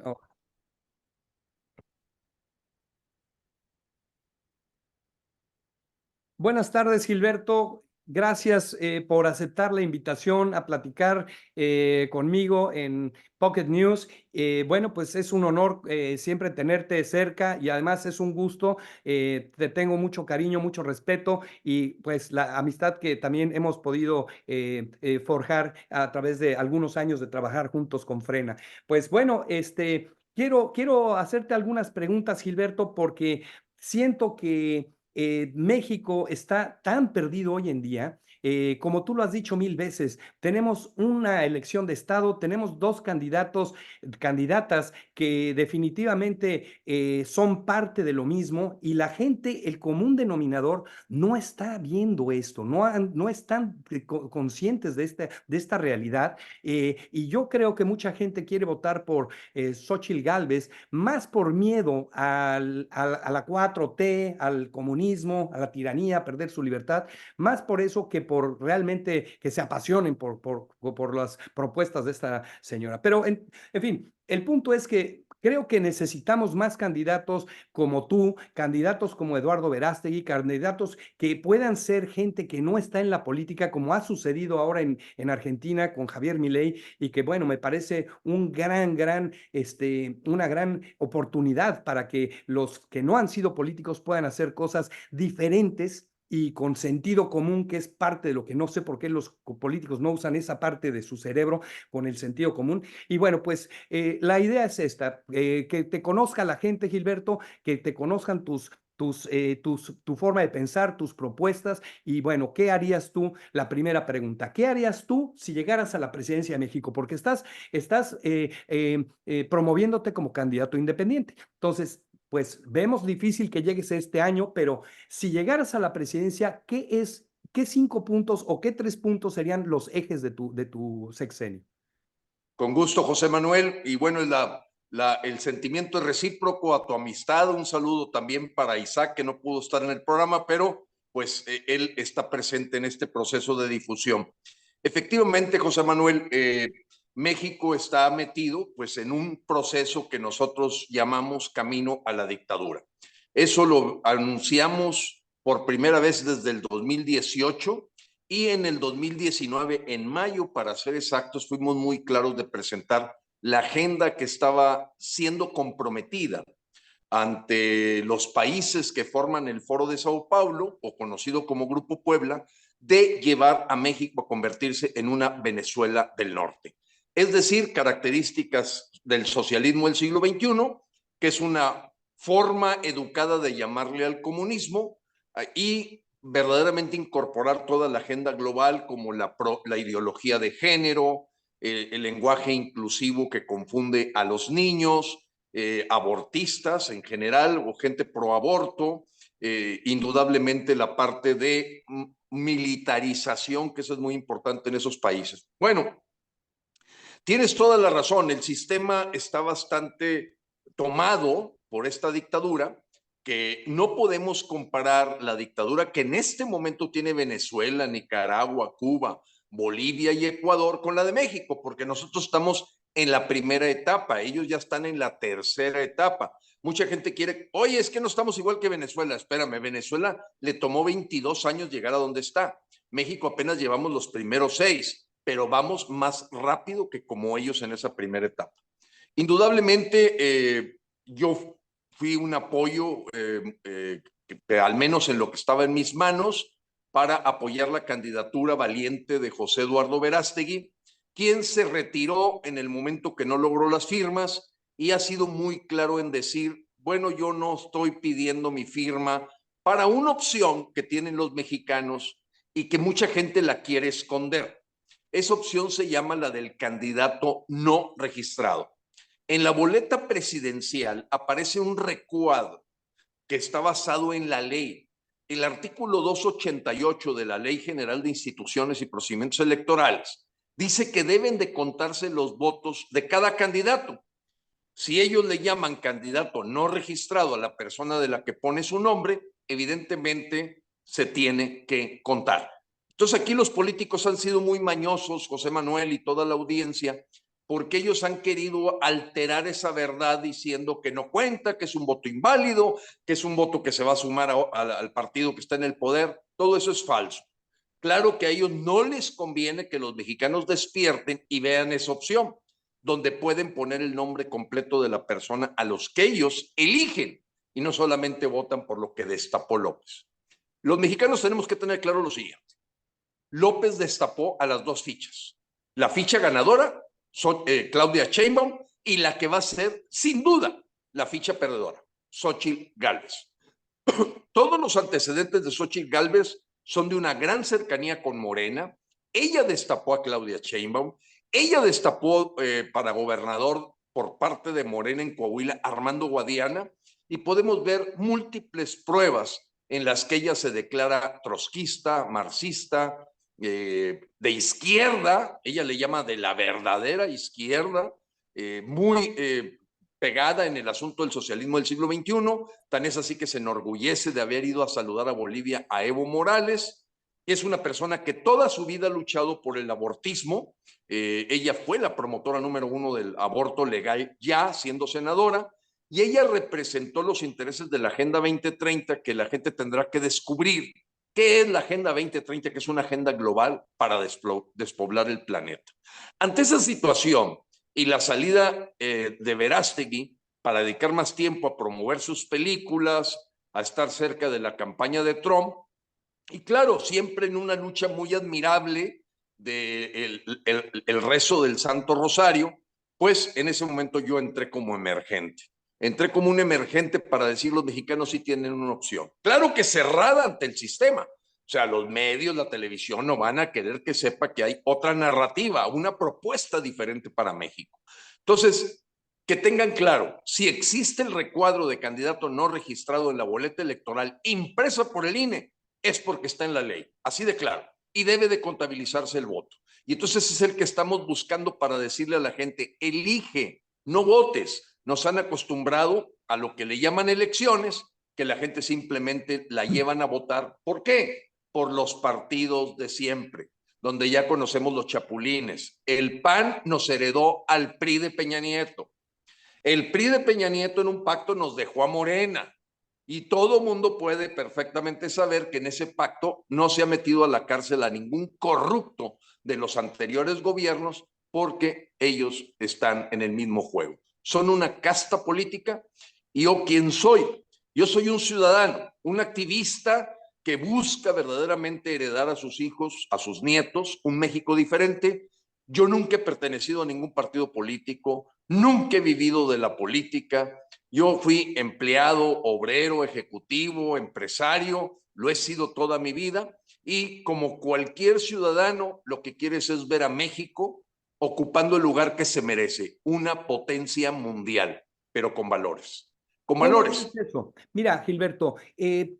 Oh, buenas tardes, Gilberto. Gracias por aceptar la invitación a platicar conmigo en Pocket News. Bueno, pues es un honor siempre tenerte cerca y además es un gusto. Te tengo mucho cariño, mucho respeto y pues la amistad que también hemos podido forjar a través de algunos años de trabajar juntos con Frena. Pues bueno, quiero hacerte algunas preguntas, Gilberto, porque siento que México está tan perdido hoy en día, como tú lo has dicho mil veces, tenemos una elección de Estado, tenemos dos candidatas que definitivamente son parte de lo mismo y la gente, el común denominador, no está viendo esto, no están conscientes de esta realidad. Y yo creo que mucha gente quiere votar por Xóchitl Gálvez, más por miedo a la 4T, al comunismo, a la tiranía, a perder su libertad, más por eso que por realmente que se apasionen por las propuestas de esta señora. Pero, en fin, el punto es que creo que necesitamos más candidatos como tú, candidatos como Eduardo Verástegui, candidatos que puedan ser gente que no está en la política, como ha sucedido ahora en Argentina con Javier Milei, y que, bueno, me parece una gran oportunidad para que los que no han sido políticos puedan hacer cosas diferentes y con sentido común, que es parte de lo que no sé por qué los políticos no usan esa parte de su cerebro con el sentido común. Y bueno, pues la idea es esta, que te conozca la gente, Gilberto, que te conozcan tu forma de pensar, tus propuestas. Y bueno, ¿qué harías tú? La primera pregunta, ¿qué harías tú si llegaras a la presidencia de México? Porque estás promoviéndote como candidato independiente. Entonces, pues vemos difícil que llegues este año, pero si llegaras a la presidencia, qué 5 puntos o qué 3 puntos serían los ejes de tu sexenio? Con gusto, José Manuel. Y bueno, el sentimiento es recíproco a tu amistad. Un saludo también para Isaac, que no pudo estar en el programa, pero pues él está presente en este proceso de difusión. Efectivamente, José Manuel, México está metido pues en un proceso que nosotros llamamos camino a la dictadura. Eso lo anunciamos por primera vez desde el 2018 y en el 2019, en mayo, para ser exactos, fuimos muy claros de presentar la agenda que estaba siendo comprometida ante los países que forman el Foro de Sao Paulo, o conocido como Grupo Puebla, de llevar a México a convertirse en una Venezuela del Norte. Es decir, características del socialismo del siglo XXI, que es una forma educada de llamarle al comunismo, y verdaderamente incorporar toda la agenda global como la ideología de género, el lenguaje inclusivo que confunde a los niños, abortistas en general o gente pro aborto, indudablemente la parte de militarización, que eso es muy importante en esos países. Bueno, tienes toda la razón, el sistema está bastante tomado por esta dictadura, que no podemos comparar la dictadura que en este momento tiene Venezuela, Nicaragua, Cuba, Bolivia y Ecuador con la de México, porque nosotros estamos en la primera etapa, ellos ya están en la tercera etapa. Mucha gente quiere, oye, es que no estamos igual que Venezuela. Espérame, Venezuela le tomó 22 años llegar a donde está. México apenas llevamos los primeros 6, pero vamos más rápido que como ellos en esa primera etapa. Indudablemente, yo fui un apoyo, al menos en lo que estaba en mis manos, para apoyar la candidatura valiente de José Eduardo Verástegui, quien se retiró en el momento que no logró las firmas y ha sido muy claro en decir, bueno, yo no estoy pidiendo mi firma para una opción que tienen los mexicanos y que mucha gente la quiere esconder. Esa opción se llama la del candidato no registrado. En la boleta presidencial aparece un recuadro que está basado en la ley. El artículo 288 de la Ley General de Instituciones y Procedimientos Electorales dice que deben de contarse los votos de cada candidato. Si ellos le llaman candidato no registrado a la persona de la que pone su nombre, evidentemente se tiene que contar. Entonces aquí los políticos han sido muy mañosos, José Manuel y toda la audiencia, porque ellos han querido alterar esa verdad diciendo que no cuenta, que es un voto inválido, que es un voto que se va a sumar al partido que está en el poder. Todo eso es falso. Claro que a ellos no les conviene que los mexicanos despierten y vean esa opción, donde pueden poner el nombre completo de la persona a los que ellos eligen y no solamente votan por lo que destapó López. Los mexicanos tenemos que tener claro lo siguiente. López destapó a las dos fichas. La ficha ganadora, Claudia Sheinbaum, y la que va a ser, sin duda, la ficha perdedora, Xóchitl Gálvez. Todos los antecedentes de Xóchitl Gálvez son de una gran cercanía con Morena. Ella destapó a Claudia Sheinbaum. Ella destapó para gobernador por parte de Morena en Coahuila, Armando Guadiana, y podemos ver múltiples pruebas en las que ella se declara trotskista, marxista, de izquierda, ella le llama de la verdadera izquierda, muy pegada en el asunto del socialismo del siglo XXI, tan es así que se enorgullece de haber ido a saludar a Bolivia a Evo Morales. Es una persona que toda su vida ha luchado por el abortismo. Ella fue la promotora número 1 del aborto legal ya siendo senadora, y ella representó los intereses de la Agenda 2030 que la gente tendrá que descubrir. ¿Qué es la Agenda 2030? Que es una agenda global para despoblar el planeta. Ante esa situación y la salida de Verástegui para dedicar más tiempo a promover sus películas, a estar cerca de la campaña de Trump, y claro, siempre en una lucha muy admirable del el rezo del Santo Rosario, pues en ese momento yo entré como emergente. Entré como un emergente para decir los mexicanos sí tienen una opción. Claro que cerrada ante el sistema. O sea, los medios, la televisión no van a querer que sepa que hay otra narrativa, una propuesta diferente para México. Entonces, que tengan claro, si existe el recuadro de candidato no registrado en la boleta electoral impresa por el INE, es porque está en la ley, así de claro, y debe de contabilizarse el voto. Y entonces es el que estamos buscando para decirle a la gente, elige, no votes. Nos han acostumbrado a lo que le llaman elecciones, que la gente simplemente la llevan a votar. ¿Por qué? Por los partidos de siempre, donde ya conocemos los chapulines. El PAN nos heredó al PRI de Peña Nieto. El PRI de Peña Nieto en un pacto nos dejó a Morena. Y todo mundo puede perfectamente saber que en ese pacto no se ha metido a la cárcel a ningún corrupto de los anteriores gobiernos porque ellos están en el mismo juego. Son una casta política. ¿Y yo quién soy? Yo soy un ciudadano, un activista que busca verdaderamente heredar a sus hijos, a sus nietos, un México diferente. Yo nunca he pertenecido a ningún partido político, nunca he vivido de la política. Yo fui empleado, obrero, ejecutivo, empresario, lo he sido toda mi vida, y como cualquier ciudadano, lo que quieres es ver a México ocupando el lugar que se merece, una potencia mundial, pero con valores. Con Bueno, valores. es eso. Mira, Gilberto,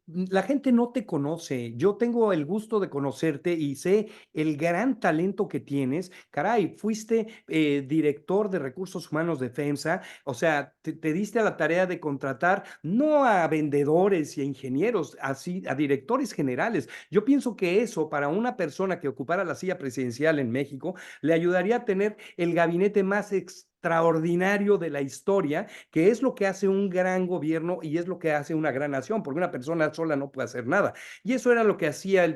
la gente no te conoce. Yo tengo el gusto de conocerte y sé el gran talento que tienes. Caray, fuiste director de recursos humanos de FEMSA, o sea, te diste a la tarea de contratar no a vendedores y a ingenieros, así a directores generales. Yo pienso que eso para una persona que ocupara la silla presidencial en México le ayudaría a tener el gabinete más extraordinario de la historia, que es lo que hace un gran gobierno y es lo que hace una gran nación, porque una persona sola no puede hacer nada. Y eso era lo que hacía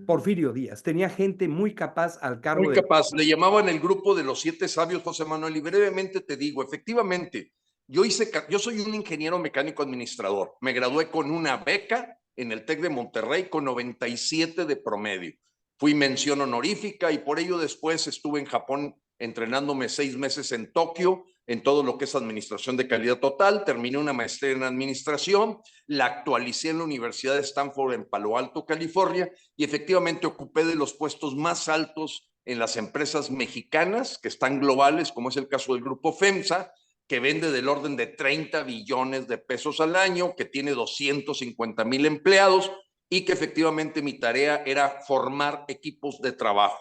Porfirio Díaz. Tenía gente muy capaz al cargo Muy de... capaz. Le llamaban el grupo de los 7 sabios, José Manuel, y brevemente te digo, efectivamente, yo soy un ingeniero mecánico administrador. Me gradué con una beca en el TEC de Monterrey con 97 de promedio. Fui mención honorífica y por ello después estuve en Japón entrenándome 6 meses en Tokio en todo lo que es administración de calidad total. Terminé una maestría en administración, la actualicé en la Universidad de Stanford en Palo Alto, California, y efectivamente ocupé de los puestos más altos en las empresas mexicanas que están globales, como es el caso del grupo FEMSA, que vende del orden de 30 billones de pesos al año, que tiene 250,000 empleados y que efectivamente mi tarea era formar equipos de trabajo.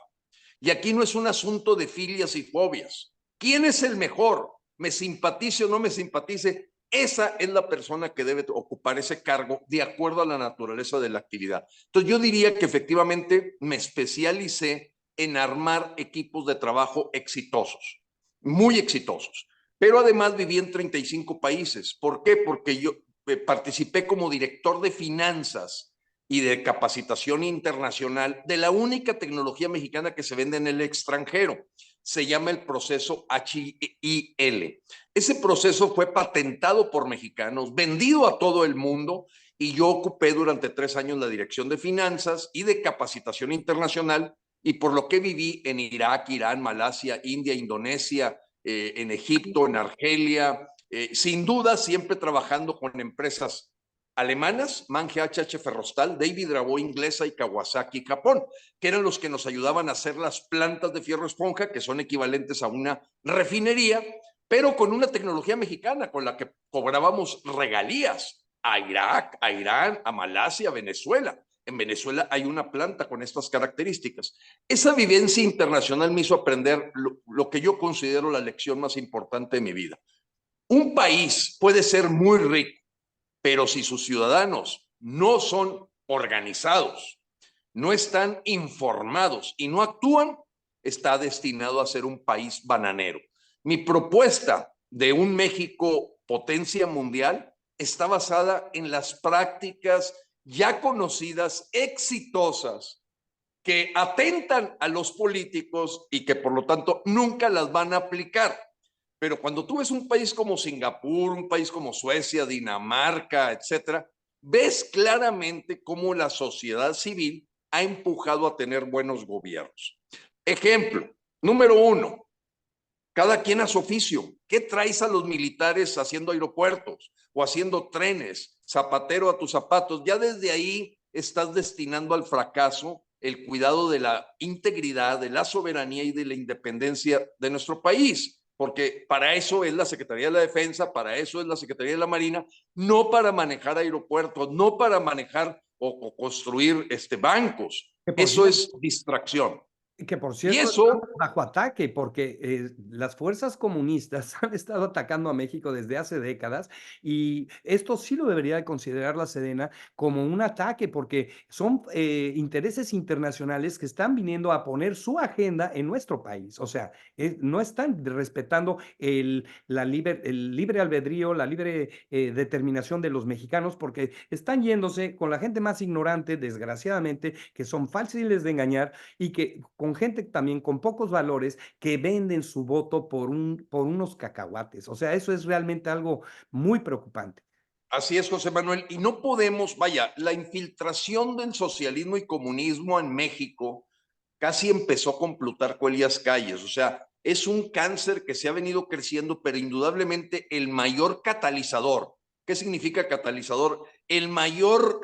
Y aquí no es un asunto de filias y fobias. ¿Quién es el mejor? ¿Me simpatice o no me simpatice? Esa es la persona que debe ocupar ese cargo de acuerdo a la naturaleza de la actividad. Entonces yo diría que efectivamente me especialicé en armar equipos de trabajo exitosos, muy exitosos. Pero además viví en 35 países. ¿Por qué? Porque yo participé como director de finanzas y de capacitación internacional de la única tecnología mexicana que se vende en el extranjero. Se llama el proceso HIL. Ese proceso fue patentado por mexicanos, vendido a todo el mundo, y yo ocupé durante 3 años la dirección de finanzas y de capacitación internacional, y por lo que viví en Irak, Irán, Malasia, India, Indonesia, en Egipto, en Argelia, sin duda siempre trabajando con empresas alemanas, MAN, GHH, Ferrostal, David Bravo inglesa y Kawasaki, Japón, que eran los que nos ayudaban a hacer las plantas de fierro esponja, que son equivalentes a una refinería, pero con una tecnología mexicana con la que cobrábamos regalías a Irak, a Irán, a Malasia, a Venezuela. En Venezuela hay una planta con estas características. Esa vivencia internacional me hizo aprender lo que yo considero la lección más importante de mi vida. Un país puede ser muy rico, pero si sus ciudadanos no son organizados, no están informados y no actúan, está destinado a ser un país bananero. Mi propuesta de un México potencia mundial está basada en las prácticas ya conocidas, exitosas, que atentan a los políticos y que por lo tanto nunca las van a aplicar. Pero cuando tú ves un país como Singapur, un país como Suecia, Dinamarca, etcétera, ves claramente cómo la sociedad civil ha empujado a tener buenos gobiernos. Ejemplo, número 1, cada quien a su oficio. ¿Qué traes a los militares haciendo aeropuertos o haciendo trenes? Zapatero a tus zapatos. Ya desde ahí estás destinando al fracaso el cuidado de la integridad, de la soberanía y de la independencia de nuestro país, porque para eso es la Secretaría de la Defensa, para eso es la Secretaría de la Marina, no para manejar aeropuertos, no para manejar o construir bancos. Eso es distracción. Que por Y cierto, eso, estamos bajo ataque porque las fuerzas comunistas han estado atacando a México desde hace décadas y esto sí lo debería de considerar la Sedena como un ataque porque son intereses internacionales que están viniendo a poner su agenda en nuestro país. O sea, no están respetando el libre albedrío, la libre determinación de los mexicanos porque están yéndose con la gente más ignorante, desgraciadamente, que son fáciles de engañar y que con gente también con pocos valores que venden su voto por unos cacahuates. O sea, eso es realmente algo muy preocupante. así es, José Manuel, y no podemos, vaya, la infiltración del socialismo y comunismo en México casi empezó con Plutarco Elías Calles, o sea, es un cáncer que se ha venido creciendo, pero indudablemente el mayor catalizador. ¿Qué significa catalizador? El mayor,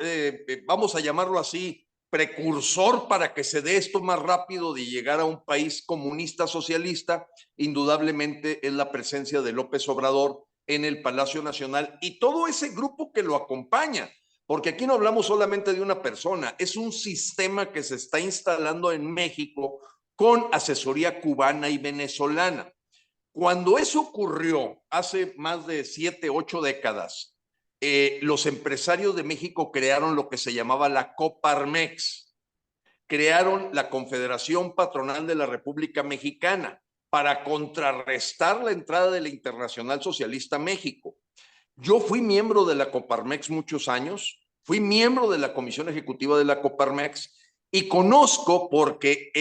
vamos a llamarlo así, precursor para que se dé esto más rápido de llegar a un país comunista socialista, indudablemente es la presencia de López Obrador en el Palacio Nacional y todo ese grupo que lo acompaña, porque aquí no hablamos solamente de una persona, es un sistema que se está instalando en México con asesoría cubana y venezolana. Cuando eso ocurrió hace más de 7, 8 décadas, los empresarios de México crearon lo que se llamaba la Coparmex, crearon la Confederación Patronal de la República Mexicana para contrarrestar la entrada de la Internacional Socialista a México. Yo fui miembro de la Coparmex muchos años, fui miembro de la Comisión Ejecutiva de la Coparmex y conozco porque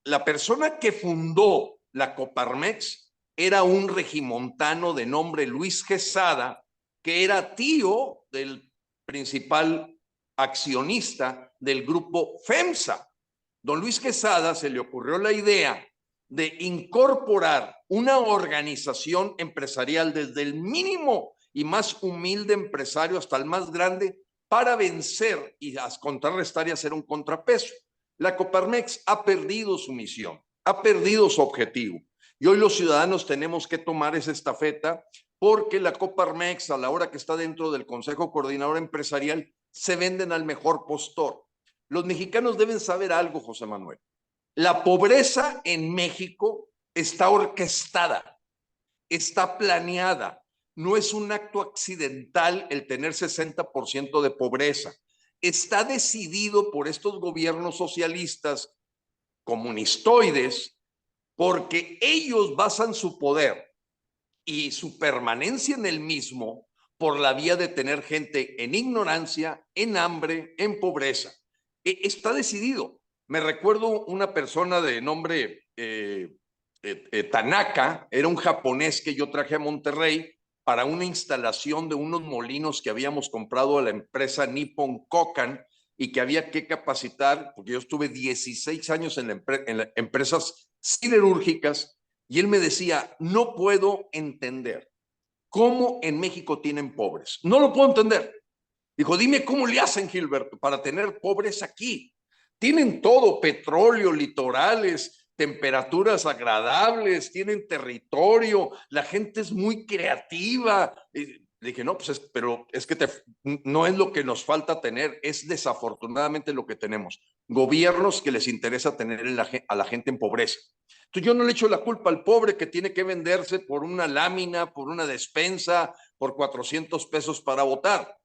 la persona que fundó la Coparmex era un regimontano de nombre Luis Quesada, que era tío del principal accionista del grupo FEMSA. Don Luis Quesada se le ocurrió la idea de incorporar una organización empresarial desde el mínimo y más humilde empresario hasta el más grande para vencer y contrarrestar y hacer un contrapeso. La Coparmex ha perdido su misión, ha perdido su objetivo. Y hoy los ciudadanos tenemos que tomar esa estafeta porque la Coparmex, a la hora que está dentro del Consejo Coordinador Empresarial, se venden al mejor postor. Los mexicanos deben saber algo, José Manuel. La pobreza en México está orquestada, está planeada. No es un acto accidental el tener 60% de pobreza. Está decidido por estos gobiernos socialistas comunistoides, porque ellos basan su poder y su permanencia en el mismo por la vía de tener gente en ignorancia, en hambre, en pobreza. Está decidido. Me recuerdo una persona de nombre Tanaka, era un japonés que yo traje a Monterrey para una instalación de unos molinos que habíamos comprado a la empresa Nippon Kokan y que había que capacitar, porque yo estuve 16 años en las empresas siderúrgicas, y él me decía, no puedo entender cómo en México tienen pobres. No lo puedo entender. Dijo, dime cómo le hacen, Gilberto, para tener pobres aquí. Tienen todo, petróleo, litorales, temperaturas agradables, tienen territorio, la gente es muy creativa. Le dije, no, pues pero es que no es lo que nos falta tener, es desafortunadamente lo que tenemos. Gobiernos que les interesa tener a la gente en pobreza. Entonces yo no le echo la culpa al pobre que tiene que venderse por una lámina, por una despensa, por 400 pesos para votar.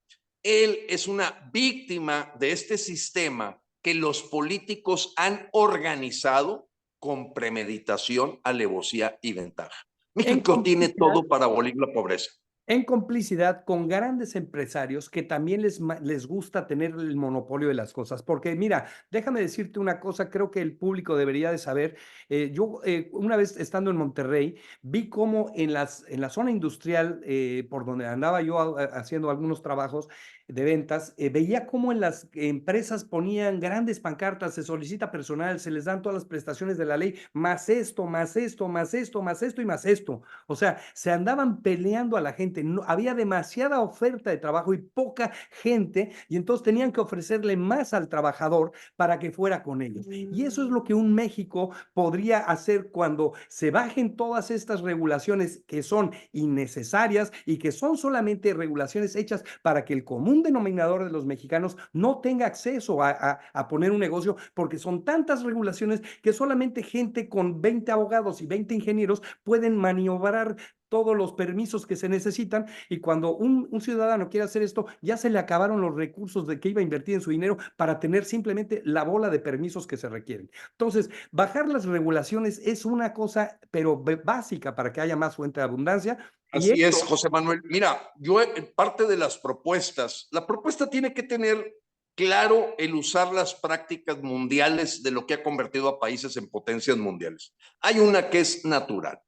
Él es una víctima de este sistema que los políticos han organizado con premeditación, alevosía y ventaja. En México tiene complicidad, todo para abolir la pobreza. en complicidad con grandes empresarios que también les gusta tener el monopolio de las cosas. Porque mira, déjame decirte una cosa, creo que el público debería de saber. Yo una vez estando en Monterrey, vi cómo en la zona industrial, por donde andaba yo haciendo algunos trabajos de ventas, veía cómo en las empresas ponían grandes pancartas, se solicita personal, se les dan todas las prestaciones de la ley, más esto, más esto, más esto, más esto y más esto. O sea, se andaban peleando a la gente. No, había demasiada oferta de trabajo y poca gente, y entonces tenían que ofrecerle más al trabajador para que fuera con ellos. Y eso es lo que un México podría hacer cuando se bajen todas estas regulaciones que son innecesarias y que son solamente regulaciones hechas para que el común denominador de los mexicanos no tenga acceso a poner un negocio, porque son tantas regulaciones que solamente gente con 20 abogados y 20 ingenieros pueden maniobrar todos los permisos que se necesitan, y cuando un ciudadano quiere hacer esto, ya se le acabaron los recursos de que iba a invertir en su dinero para tener simplemente la bola de permisos que se requieren. Entonces, bajar las regulaciones es una cosa, pero básica para que haya más fuente de abundancia. Y Así es, esto, José Manuel. Mira, yo en parte de las propuestas, la propuesta tiene que tener claro el usar las prácticas mundiales de lo que ha convertido a países en potencias mundiales. Hay una que es natural.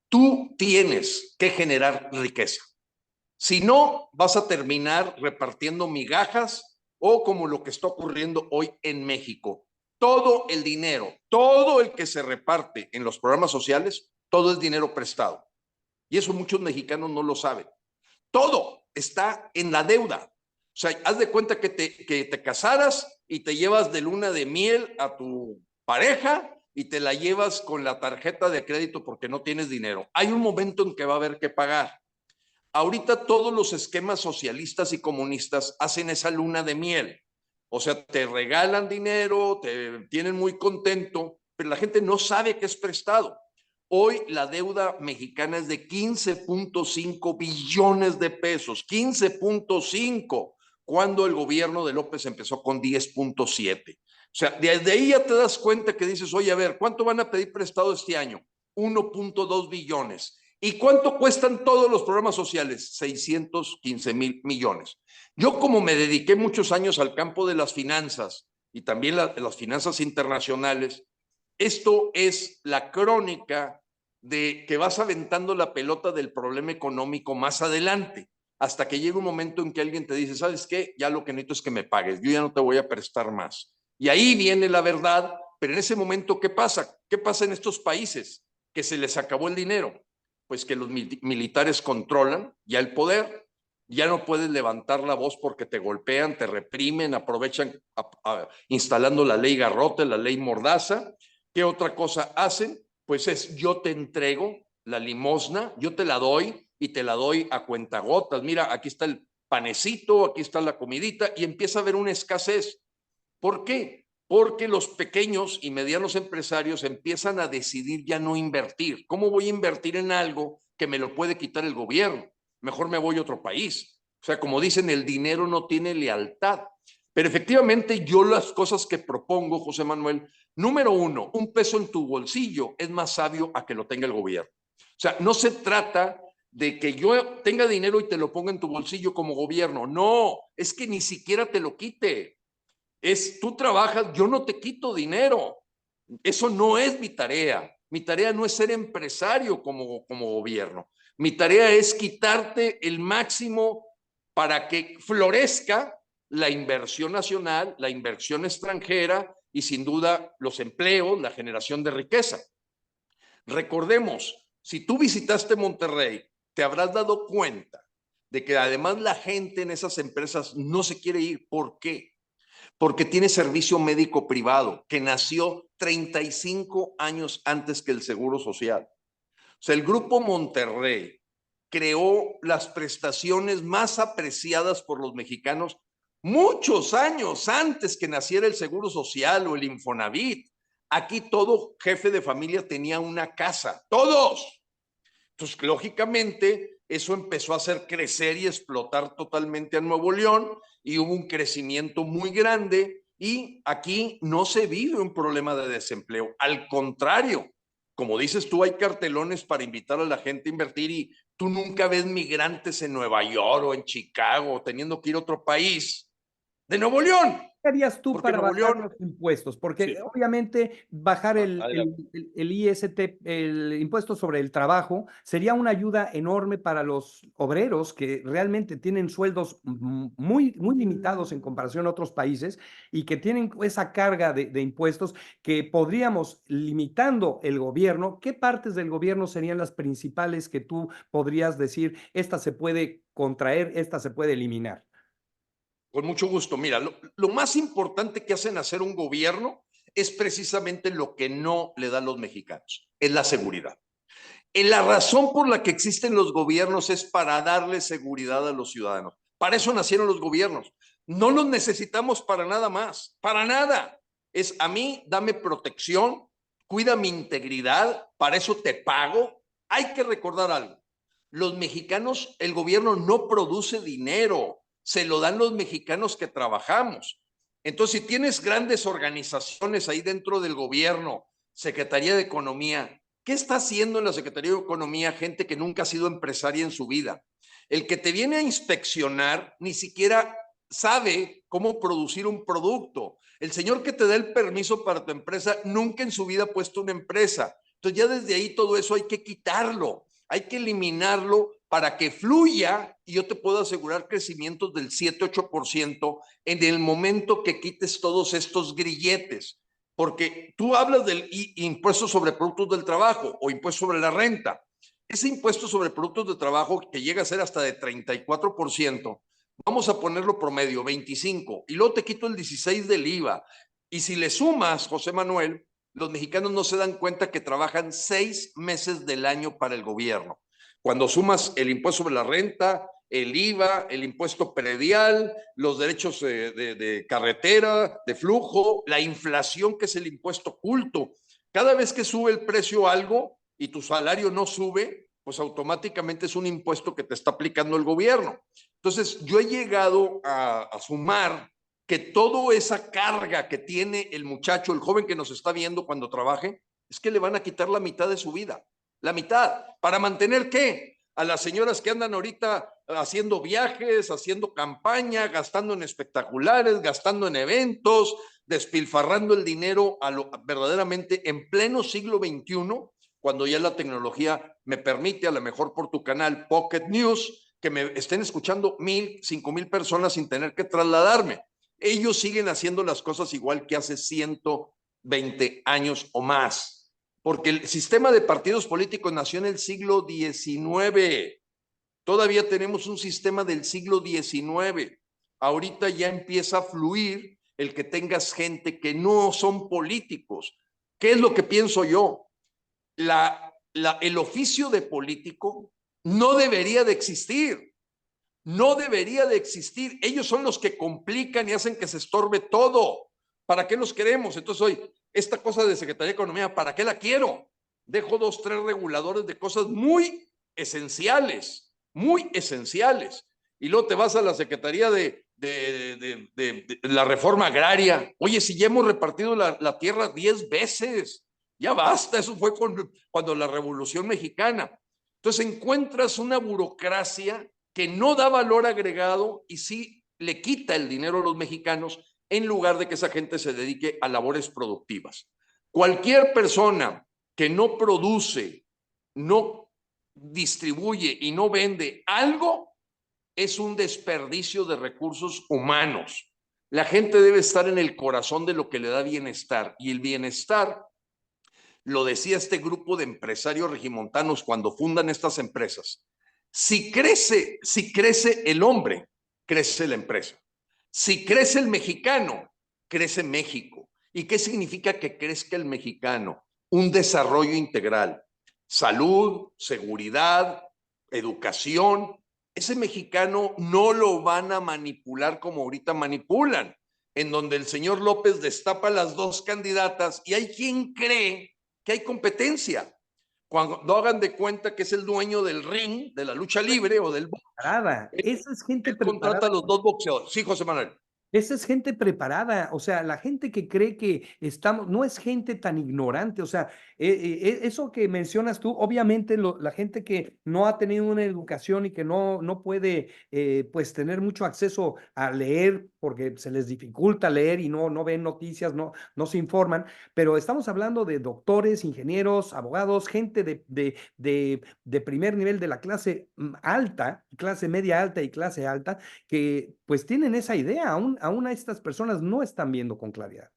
Tú tienes que generar riqueza. Si no, vas a terminar repartiendo migajas o como lo que está ocurriendo hoy en México. Todo el dinero, todo el que se reparte en los programas sociales, todo es dinero prestado. Y eso muchos mexicanos no lo saben. Todo está en la deuda. O sea, haz de cuenta que te casaras y te llevas de luna de miel a tu pareja y te la llevas con la tarjeta de crédito porque no tienes dinero. Hay un momento en que va a haber que pagar. Ahorita todos los esquemas socialistas y comunistas hacen esa luna de miel. O sea, te regalan dinero, te tienen muy contento, pero la gente no sabe que es prestado. Hoy la deuda mexicana es de 15.5 billones de pesos, 15.5, cuando el gobierno de López empezó con 10.7. O sea, desde ahí ya te das cuenta que dices, oye, a ver, ¿cuánto van a pedir prestado este año? 1.2 billones. ¿Y cuánto cuestan todos los programas sociales? 615,000 millones. Yo como me dediqué muchos años al campo de las finanzas y también las finanzas internacionales, esto es la crónica de que vas aventando la pelota del problema económico más adelante, hasta que llega un momento en que alguien te dice, ¿sabes qué? Ya lo que necesito es que me pagues, yo ya no te voy a prestar más. Y ahí viene la verdad, pero en ese momento, ¿qué pasa? ¿Qué pasa en estos países? Que se les acabó el dinero. Pues que los militares controlan ya el poder, ya no puedes levantar la voz porque te golpean, te reprimen, aprovechan instalando la ley garrote, la ley mordaza. ¿Qué otra cosa hacen? Pues es yo te entrego la limosna, yo te la doy y te la doy a cuentagotas. Mira, aquí está el panecito, aquí está la comidita y empieza a haber una escasez. ¿Por qué? Porque los pequeños y medianos empresarios empiezan a decidir ya no invertir. ¿Cómo voy a invertir en algo que me lo puede quitar el gobierno? Mejor me voy a otro país. O sea, como dicen, el dinero no tiene lealtad. Pero efectivamente yo las cosas que propongo, José Manuel, Número uno, un peso en tu bolsillo es más sabio a que lo tenga el gobierno. O sea, no se trata de que yo tenga dinero y te lo ponga en tu bolsillo como gobierno. No, es que ni siquiera te lo quite. Tú trabajas, yo no te quito dinero. Eso no es mi tarea. Mi tarea no es ser empresario como gobierno. Mi tarea es quitarte el máximo para que florezca la inversión nacional, la inversión extranjera y sin duda los empleos, la generación de riqueza. Recordemos, si tú visitaste Monterrey, te habrás dado cuenta de que además la gente en esas empresas no se quiere ir. ¿Por qué? Porque tiene servicio médico privado que nació 35 años antes que el Seguro Social. O sea, el Grupo Monterrey creó las prestaciones más apreciadas por los mexicanos muchos años antes que naciera el Seguro Social o el Infonavit. Aquí todo jefe de familia tenía una casa, todos. Entonces, lógicamente, eso empezó a hacer crecer y explotar totalmente a Nuevo León y hubo un crecimiento muy grande y aquí no se vive un problema de desempleo. Al contrario, como dices tú, hay cartelones para invitar a la gente a invertir y tú nunca ves migrantes en Nueva York o en Chicago teniendo que ir a otro país de Nuevo León, ¿Qué harías tú porque para Nuevo bajar León, los impuestos? Porque sí, obviamente bajar adelante. el IST, el impuesto sobre el trabajo, sería una ayuda enorme para los obreros que realmente tienen sueldos muy limitados en comparación a otros países y que tienen esa carga de impuestos que podríamos, limitando el gobierno, ¿qué partes del gobierno serían las principales que tú podrías decir, esta se puede contraer, esta se puede eliminar? Con mucho gusto. Mira, lo más importante que hacen hacer un gobierno es precisamente lo que no le dan los mexicanos, es la seguridad. La razón por la que existen los gobiernos es para darle seguridad a los ciudadanos. Para eso nacieron los gobiernos. No los necesitamos para nada más, para nada. Es a mí, dame protección, cuida mi integridad, para eso te pago. Hay que recordar algo. Los mexicanos, el gobierno no produce dinero, se lo dan los mexicanos que trabajamos. Entonces, si tienes grandes organizaciones ahí dentro del gobierno, Secretaría de Economía, ¿qué está haciendo en la Secretaría de Economía gente que nunca ha sido empresaria en su vida? El que te viene a inspeccionar ni siquiera sabe cómo producir un producto. El señor que te da el permiso para tu empresa nunca en su vida ha puesto una empresa. Entonces ya desde ahí todo eso hay que quitarlo, hay que eliminarlo para que fluya y yo te puedo asegurar crecimientos del 7-8% en el momento que quites todos estos grilletes. Porque tú hablas del impuesto sobre productos del trabajo o impuesto sobre la renta. Ese impuesto sobre productos de trabajo que llega a ser hasta de 34%, vamos a ponerlo promedio, 25%, y luego te quito el 16% del IVA. Y si le sumas, José Manuel, los mexicanos no se dan cuenta que trabajan 6 meses del año para el gobierno. Cuando sumas el impuesto sobre la renta, el IVA, el impuesto predial, los derechos de carretera, de flujo, la inflación, que es el impuesto oculto. Cada vez que sube el precio algo y tu salario no sube, pues automáticamente es un impuesto que te está aplicando el gobierno. Entonces, yo he llegado a sumar que toda esa carga que tiene el muchacho, el joven que nos está viendo cuando trabaje, es que le van a quitar la mitad de su vida. La mitad. ¿Para mantener qué? A las señoras que andan ahorita haciendo viajes, haciendo campaña, gastando en espectaculares, gastando en eventos, despilfarrando el dinero verdaderamente en pleno siglo XXI, cuando ya la tecnología me permite, a lo mejor por tu canal Pocket News, que me estén escuchando 1,000, 5,000 personas sin tener que trasladarme. Ellos siguen haciendo las cosas igual que hace 120 años o más, porque el sistema de partidos políticos nació en el siglo XIX. Todavía tenemos un sistema del siglo XIX. Ahorita ya empieza a fluir el que tengas gente que no son políticos. ¿Qué es lo que pienso yo? El oficio de político no debería de existir. No debería de existir. Ellos son los que complican y hacen que se estorbe todo. ¿Para qué los queremos? Entonces, hoy, esta cosa de Secretaría de Economía, ¿para qué la quiero? Dejo 2, 3 reguladores de cosas muy esenciales. Y luego te vas a la Secretaría de de la reforma agraria. Oye, si ya hemos repartido la tierra 10 veces, ya basta, eso fue cuando la Revolución Mexicana. Entonces encuentras una burocracia que no da valor agregado y sí le quita el dinero a los mexicanos en lugar de que esa gente se dedique a labores productivas. Cualquier persona que no produce, no distribuye y no vende algo es un desperdicio de recursos humanos. La gente debe estar en el corazón de lo que le da bienestar, y el bienestar, lo decía este grupo de empresarios regimontanos cuando fundan estas empresas, si crece el hombre, crece la empresa. Si crece el mexicano, crece México. ¿Y qué significa que crezca el mexicano? Un desarrollo integral, salud, seguridad, educación. Ese mexicano no lo van a manipular como ahorita manipulan, en donde el señor López destapa las dos candidatas y hay quien cree que hay competencia. Cuando hagan de cuenta que es el dueño del ring, de la lucha libre o del box, Esa es gente él contrata preparada. a los dos boxeadores. Sí, José Manuel. Esa es gente preparada, o sea, la gente que cree que estamos, no es gente tan ignorante, o sea, eso que mencionas tú, obviamente la gente que no ha tenido una educación y que no puede, pues, tener mucho acceso a leer porque se les dificulta leer y no ven noticias, no se informan, pero estamos hablando de doctores, ingenieros, abogados, gente de primer nivel de la clase alta, clase media alta y clase alta, que pues tienen esa idea, aún a estas personas no están viendo con claridad.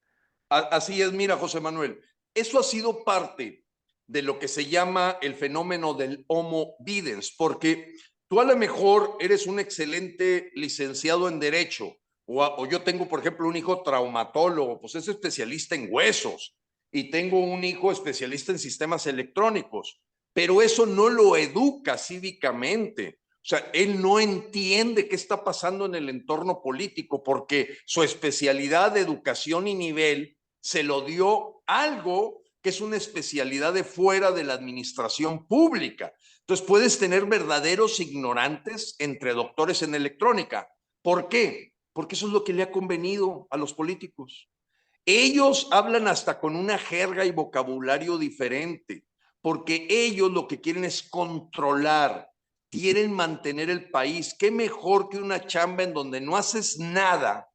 Así es, mira, José Manuel, eso ha sido parte de lo que se llama el fenómeno del Homo Videns, porque tú a lo mejor eres un excelente licenciado en Derecho, o yo tengo, por ejemplo, un hijo traumatólogo, pues es especialista en huesos, y tengo un hijo especialista en sistemas electrónicos, pero eso no lo educa cívicamente. O sea, él no entiende qué está pasando en el entorno político porque su especialidad de educación y nivel se lo dio algo que es una especialidad de fuera de la administración pública. Entonces puedes tener verdaderos ignorantes entre doctores en electrónica. ¿Por qué? Porque eso es lo que le ha convenido a los políticos. Ellos hablan hasta con una jerga y vocabulario diferente, porque ellos lo que quieren es controlar, quieren mantener el país. ¿Qué mejor que una chamba en donde no haces nada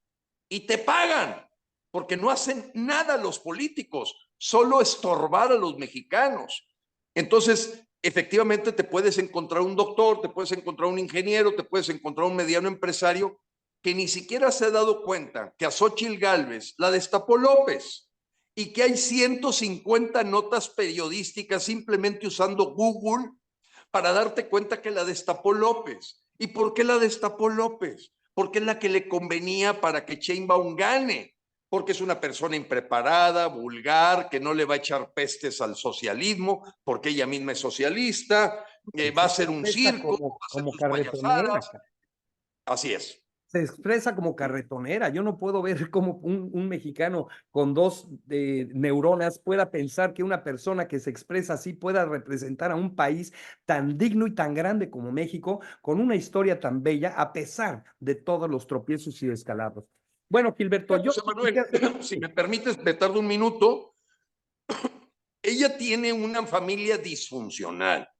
y te pagan? Porque no hacen nada los políticos, solo estorbar a los mexicanos. Entonces, efectivamente, te puedes encontrar un doctor, te puedes encontrar un ingeniero, te puedes encontrar un mediano empresario que ni siquiera se ha dado cuenta que a Xóchitl Gálvez la destapó López y que hay 150 notas periodísticas simplemente usando Google para darte cuenta que la destapó López. ¿Y por qué la destapó López? Porque es la que le convenía para que Sheinbaum gane, porque es una persona impreparada, vulgar, que no le va a echar pestes al socialismo, porque ella misma es socialista, va a ser un circo, va a hacer sus payasadas. Así es. Se expresa como carretonera. Yo no puedo ver cómo un mexicano con dos neuronas pueda pensar que una persona que se expresa así pueda representar a un país tan digno y tan grande como México, con una historia tan bella, a pesar de todos los tropiezos y descalabros. Bueno, Gilberto, José Manuel, si me permites, me tardo un minuto. Ella tiene una familia disfuncional.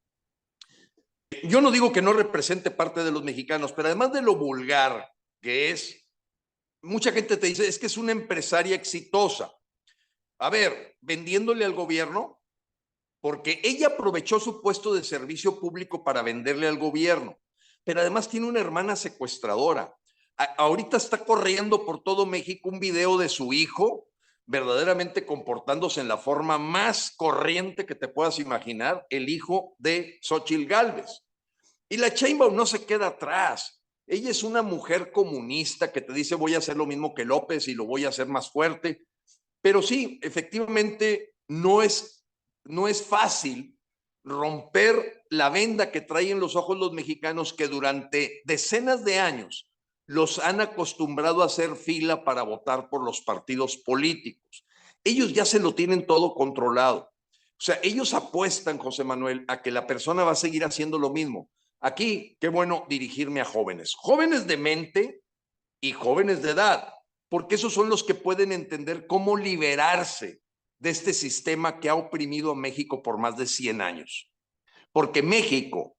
Yo no digo que no represente parte de los mexicanos, pero además de lo vulgar que es, mucha gente te dice, es que es una empresaria exitosa. A ver, vendiéndole al gobierno, porque ella aprovechó su puesto de servicio público para venderle al gobierno, pero además tiene una hermana secuestradora. Ahorita está corriendo por todo México un video de su hijo, verdaderamente comportándose en la forma más corriente que te puedas imaginar, el hijo de Xóchitl Gálvez. Y la Sheinbaum no se queda atrás. Ella es una mujer comunista que te dice voy a hacer lo mismo que López y lo voy a hacer más fuerte. Pero sí, efectivamente, no es fácil romper la venda que traen los ojos los mexicanos que durante decenas de años los han acostumbrado a hacer fila para votar por los partidos políticos. Ellos ya se lo tienen todo controlado. O sea, ellos apuestan, José Manuel, a que la persona va a seguir haciendo lo mismo. Aquí, qué bueno dirigirme a jóvenes. Jóvenes de mente y jóvenes de edad, porque esos son los que pueden entender cómo liberarse de este sistema que ha oprimido a México por más de 100 años. Porque México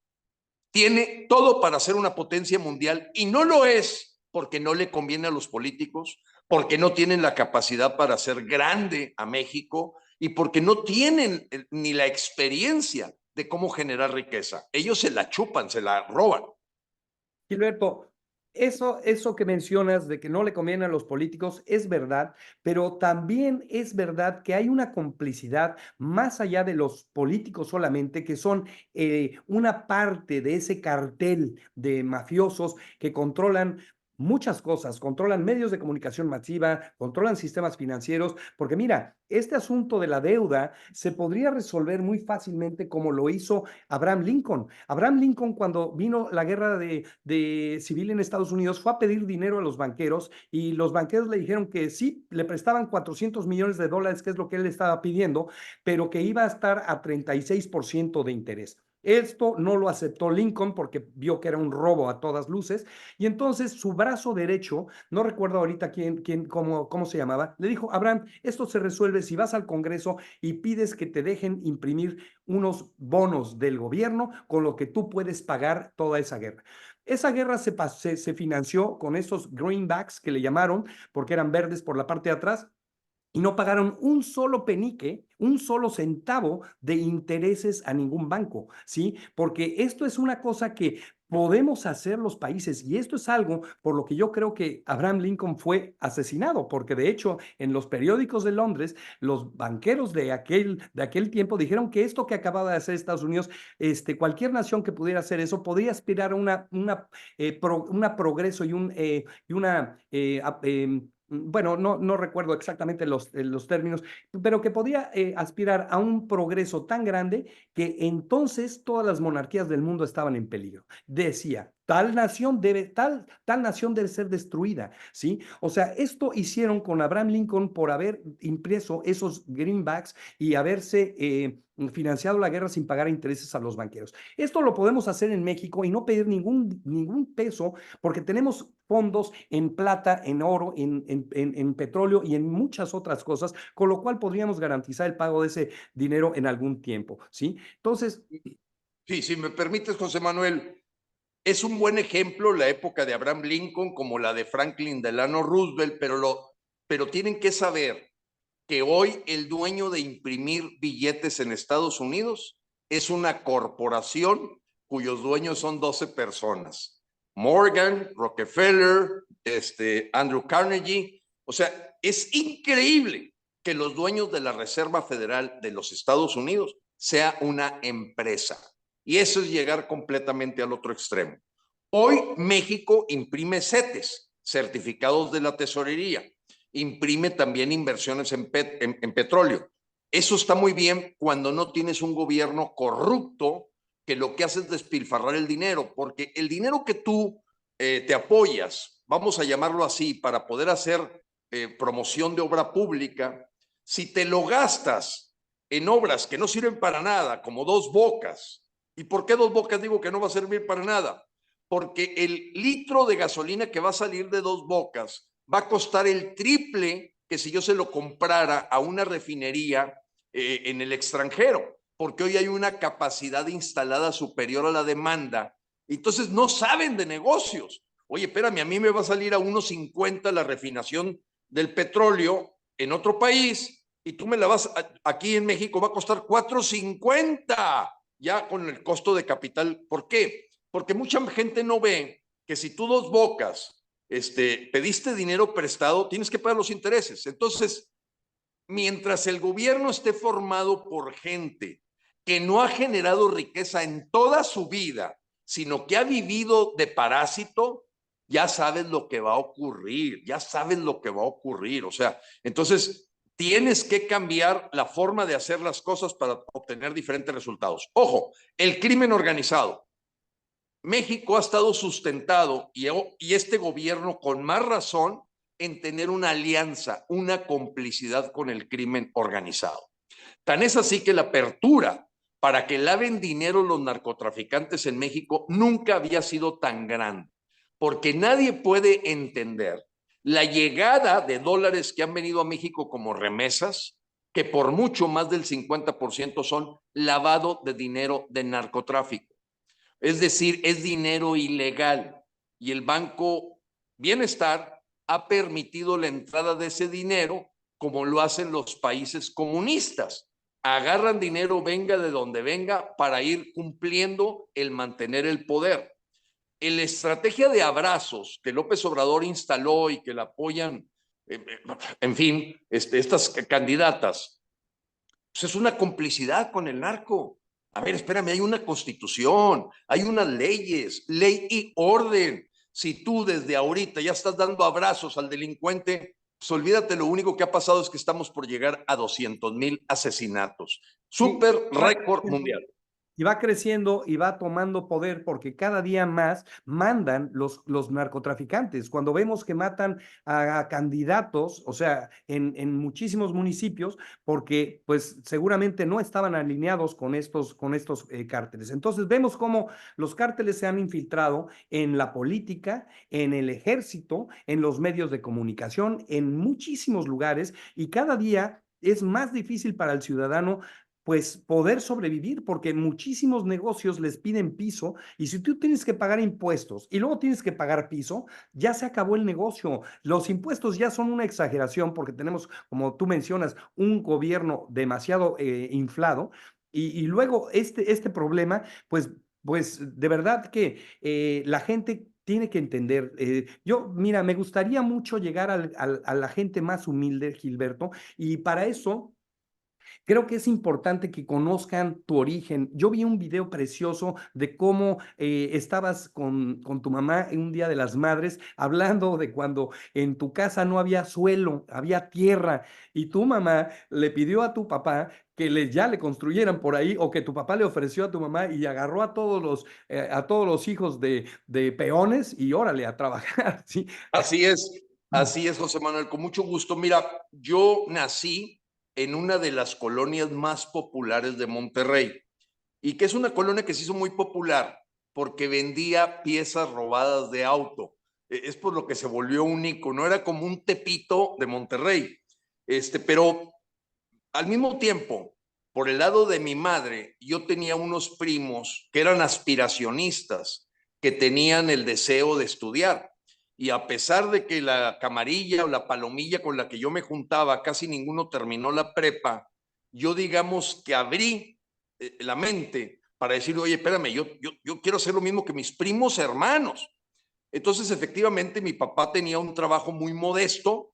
tiene todo para ser una potencia mundial y no lo es porque no le conviene a los políticos, porque no tienen la capacidad para hacer grande a México y porque no tienen ni la experiencia de cómo generar riqueza. Ellos se la chupan, se la roban. Gilberto, eso que mencionas de que no le conviene a los políticos es verdad, pero también es verdad que hay una complicidad más allá de los políticos solamente, que son una parte de ese cartel de mafiosos que controlan muchas cosas, controlan medios de comunicación masiva, controlan sistemas financieros, porque mira, este asunto de la deuda se podría resolver muy fácilmente como lo hizo Abraham Lincoln. Abraham Lincoln, cuando vino la guerra de civil en Estados Unidos, fue a pedir dinero a los banqueros y los banqueros le dijeron que sí, le prestaban 400 millones de dólares, que es lo que él estaba pidiendo, pero que iba a estar a 36% de interés. Esto no lo aceptó Lincoln porque vio que era un robo a todas luces y entonces su brazo derecho, no recuerdo ahorita cómo se llamaba, le dijo, Abraham, esto se resuelve si vas al Congreso y pides que te dejen imprimir unos bonos del gobierno con lo que tú puedes pagar toda esa guerra. Esa guerra se financió con esos greenbacks que le llamaron, porque eran verdes por la parte de atrás, y no pagaron un solo penique, un solo centavo de intereses a ningún banco, ¿sí? Porque esto es una cosa que podemos hacer los países y esto es algo por lo que yo creo que Abraham Lincoln fue asesinado, porque de hecho en los periódicos de Londres, los banqueros de aquel tiempo dijeron que esto que acababa de hacer Estados Unidos, cualquier nación que pudiera hacer eso, podría aspirar a una progreso y una bueno, no recuerdo exactamente los términos, pero que podía aspirar a un progreso tan grande que entonces todas las monarquías del mundo estaban en peligro. Decía, tal nación debe ser destruida, ¿sí? O sea, esto hicieron con Abraham Lincoln por haber impreso esos greenbacks y haberse financiado la guerra sin pagar intereses a los banqueros. Esto lo podemos hacer en México y no pedir ningún peso porque tenemos fondos en plata, en oro, en petróleo y en muchas otras cosas, con lo cual podríamos garantizar el pago de ese dinero en algún tiempo, ¿sí? Entonces, Sí, si me permites, José Manuel, es un buen ejemplo la época de Abraham Lincoln como la de Franklin Delano Roosevelt, pero tienen que saber que hoy el dueño de imprimir billetes en Estados Unidos es una corporación cuyos dueños son 12 personas. Morgan, Rockefeller, Andrew Carnegie. O sea, es increíble que los dueños de la Reserva Federal de los Estados Unidos sea una empresa. Y eso es llegar completamente al otro extremo. Hoy México imprime CETES, certificados de la tesorería, imprime también inversiones en petróleo. Eso está muy bien cuando no tienes un gobierno corrupto que lo que hace es despilfarrar el dinero, porque el dinero que tú te apoyas, vamos a llamarlo así, para poder hacer promoción de obra pública, si te lo gastas en obras que no sirven para nada, como Dos Bocas. ¿Y por qué Dos Bocas digo que no va a servir para nada? Porque el litro de gasolina que va a salir de Dos Bocas va a costar el triple que si yo se lo comprara a una refinería en el extranjero, porque hoy hay una capacidad instalada superior a la demanda. Entonces no saben de negocios. Oye, espérame, a mí me va a salir a 1.50 la refinación del petróleo en otro país y tú me la vas, aquí en México va a costar 4.50 ya con el costo de capital. ¿Por qué? Porque mucha gente no ve que si tú Dos Bocas pediste dinero prestado, tienes que pagar los intereses. Entonces, mientras el gobierno esté formado por gente que no ha generado riqueza en toda su vida, sino que ha vivido de parásito, ya sabes lo que va a ocurrir, ya sabes lo que va a ocurrir. O sea, entonces tienes que cambiar la forma de hacer las cosas para obtener diferentes resultados. Ojo, el crimen organizado. México ha estado sustentado y este gobierno con más razón en tener una alianza, una complicidad con el crimen organizado. Tan es así que la apertura para que laven dinero los narcotraficantes en México nunca había sido tan grande, porque nadie puede entender la llegada de dólares que han venido a México como remesas, que por mucho más del 50% son lavado de dinero de narcotráfico. Es decir, es dinero ilegal y el Banco Bienestar ha permitido la entrada de ese dinero como lo hacen los países comunistas. Agarran dinero, venga de donde venga, para ir cumpliendo el mantener el poder. La estrategia de abrazos que López Obrador instaló y que la apoyan, en fin, estas candidatas, pues es una complicidad con el narco. A ver, espérame, hay una constitución, hay unas leyes, ley y orden. Si tú desde ahorita ya estás dando abrazos al delincuente, pues olvídate, lo único que ha pasado es que estamos por llegar a 200,000 asesinatos. Sí, Súper récord mundial. y va creciendo y va tomando poder porque cada día más mandan los narcotraficantes. Cuando vemos que matan a candidatos, o sea, en muchísimos municipios, porque pues seguramente no estaban alineados con estos cárteles. Entonces vemos cómo los cárteles se han infiltrado en la política, en el ejército, en los medios de comunicación, en muchísimos lugares, y cada día es más difícil para el ciudadano pues poder sobrevivir, porque muchísimos negocios les piden piso y si tú tienes que pagar impuestos y luego tienes que pagar piso, ya se acabó el negocio. Los impuestos ya son una exageración porque tenemos, como tú mencionas, un gobierno demasiado inflado y luego este problema, pues de verdad que la gente tiene que entender. Mira, me gustaría mucho llegar a la gente más humilde, Gilberto, y para eso creo que es importante que conozcan tu origen. Yo vi un video precioso de cómo estabas con tu mamá en un Día de las Madres, hablando de cuando en tu casa no había suelo, había tierra, y tu mamá le pidió a tu papá que ya le construyeran por ahí, o que tu papá le ofreció a tu mamá y agarró a todos los hijos de peones y órale a trabajar, ¿sí? Así es, José Manuel, con mucho gusto. Mira, yo nací en una de las colonias más populares de Monterrey y que es una colonia que se hizo muy popular porque vendía piezas robadas de auto. Es por lo que se volvió un ícono, era como un Tepito de Monterrey. Pero al mismo tiempo, por el lado de mi madre, yo tenía unos primos que eran aspiracionistas, que tenían el deseo de estudiar. Y a pesar de que la camarilla o la palomilla con la que yo me juntaba, casi ninguno terminó la prepa, yo digamos que abrí la mente para decir, oye, espérame, yo quiero hacer lo mismo que mis primos hermanos. Entonces, efectivamente, mi papá tenía un trabajo muy modesto,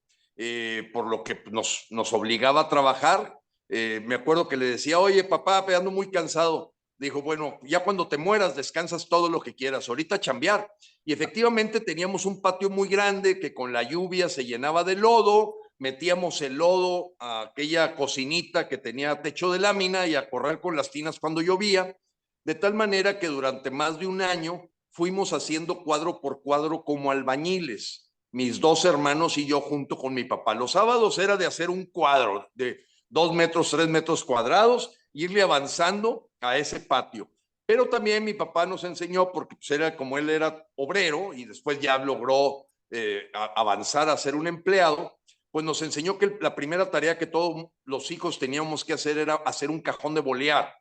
por lo que nos obligaba a trabajar. Me acuerdo que le decía, oye, papá, ando muy cansado. Dijo, bueno, ya cuando te mueras, descansas todo lo que quieras, ahorita chambear. Y efectivamente teníamos un patio muy grande que con la lluvia se llenaba de lodo, metíamos el lodo a aquella cocinita que tenía techo de lámina y a correr con las tinas cuando llovía, de tal manera que durante más de un año fuimos haciendo cuadro por cuadro como albañiles, mis dos hermanos y yo junto con mi papá. Los sábados era de hacer un cuadro de 2 metros, 3 metros cuadrados, irle avanzando a ese patio. Pero también mi papá nos enseñó, porque pues era como él era obrero y después ya logró avanzar a ser un empleado, pues nos enseñó que la primera tarea que todos los hijos teníamos que hacer era hacer un cajón de bolear.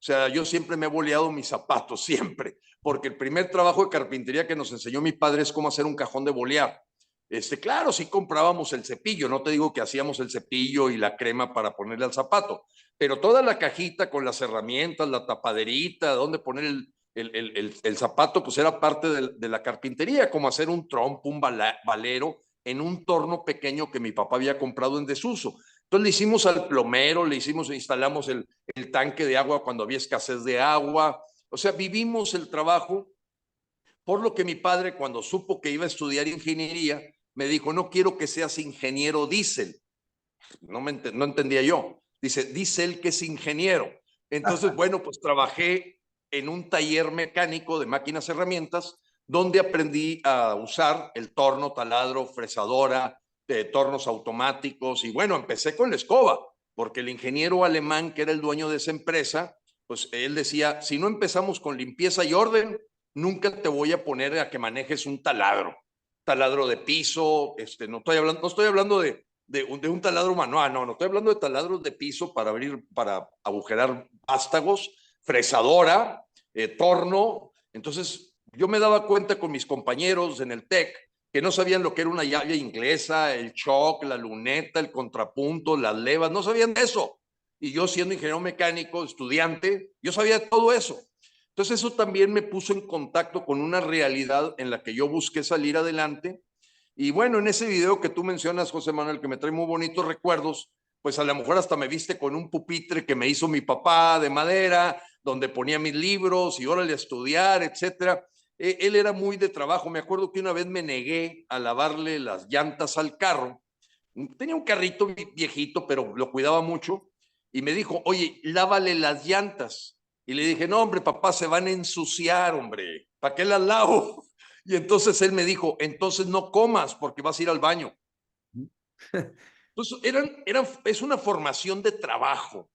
O sea, yo siempre me he boleado mis zapatos, siempre, porque el primer trabajo de carpintería que nos enseñó mi padre es cómo hacer un cajón de bolear. Claro, sí comprábamos el cepillo, no te digo que hacíamos el cepillo y la crema para ponerle al zapato, pero toda la cajita con las herramientas, la tapaderita, donde poner el zapato, pues era parte de la carpintería, como hacer un trompo, un valero en un torno pequeño que mi papá había comprado en desuso. Entonces le hicimos al plomero, instalamos el tanque de agua cuando había escasez de agua. O sea, vivimos el trabajo, por lo que mi padre, cuando supo que iba a estudiar ingeniería, me dijo, no quiero que seas ingeniero diésel. No entendía yo. Dice él que es ingeniero. Entonces, bueno, pues trabajé en un taller mecánico de máquinas herramientas donde aprendí a usar el torno, taladro, fresadora, tornos automáticos y bueno, empecé con la escoba, porque el ingeniero alemán que era el dueño de esa empresa, pues él decía, si no empezamos con limpieza y orden, nunca te voy a poner a que manejes un taladro de piso, no estoy hablando de un taladro manual, no estoy hablando de taladros de piso para agujerar vástagos, fresadora, torno. Entonces, yo me daba cuenta con mis compañeros en el TEC que no sabían lo que era una llave inglesa, el choc, la luneta, el contrapunto, las levas, no sabían de eso. Y yo siendo ingeniero mecánico, estudiante, yo sabía de todo eso. Entonces eso también me puso en contacto con una realidad en la que yo busqué salir adelante. Y bueno, en ese video que tú mencionas, José Manuel, que me trae muy bonitos recuerdos, pues a lo mejor hasta me viste con un pupitre que me hizo mi papá de madera, donde ponía mis libros y órale a estudiar, etcétera. Él era muy de trabajo. Me acuerdo que una vez me negué a lavarle las llantas al carro. Tenía un carrito viejito, pero lo cuidaba mucho. Y me dijo, oye, lávale las llantas. Y le dije, no, hombre, papá, se van a ensuciar, hombre. ¿Para qué las lavo? Y entonces él me dijo, entonces no comas porque vas a ir al baño. Entonces, es una formación de trabajo,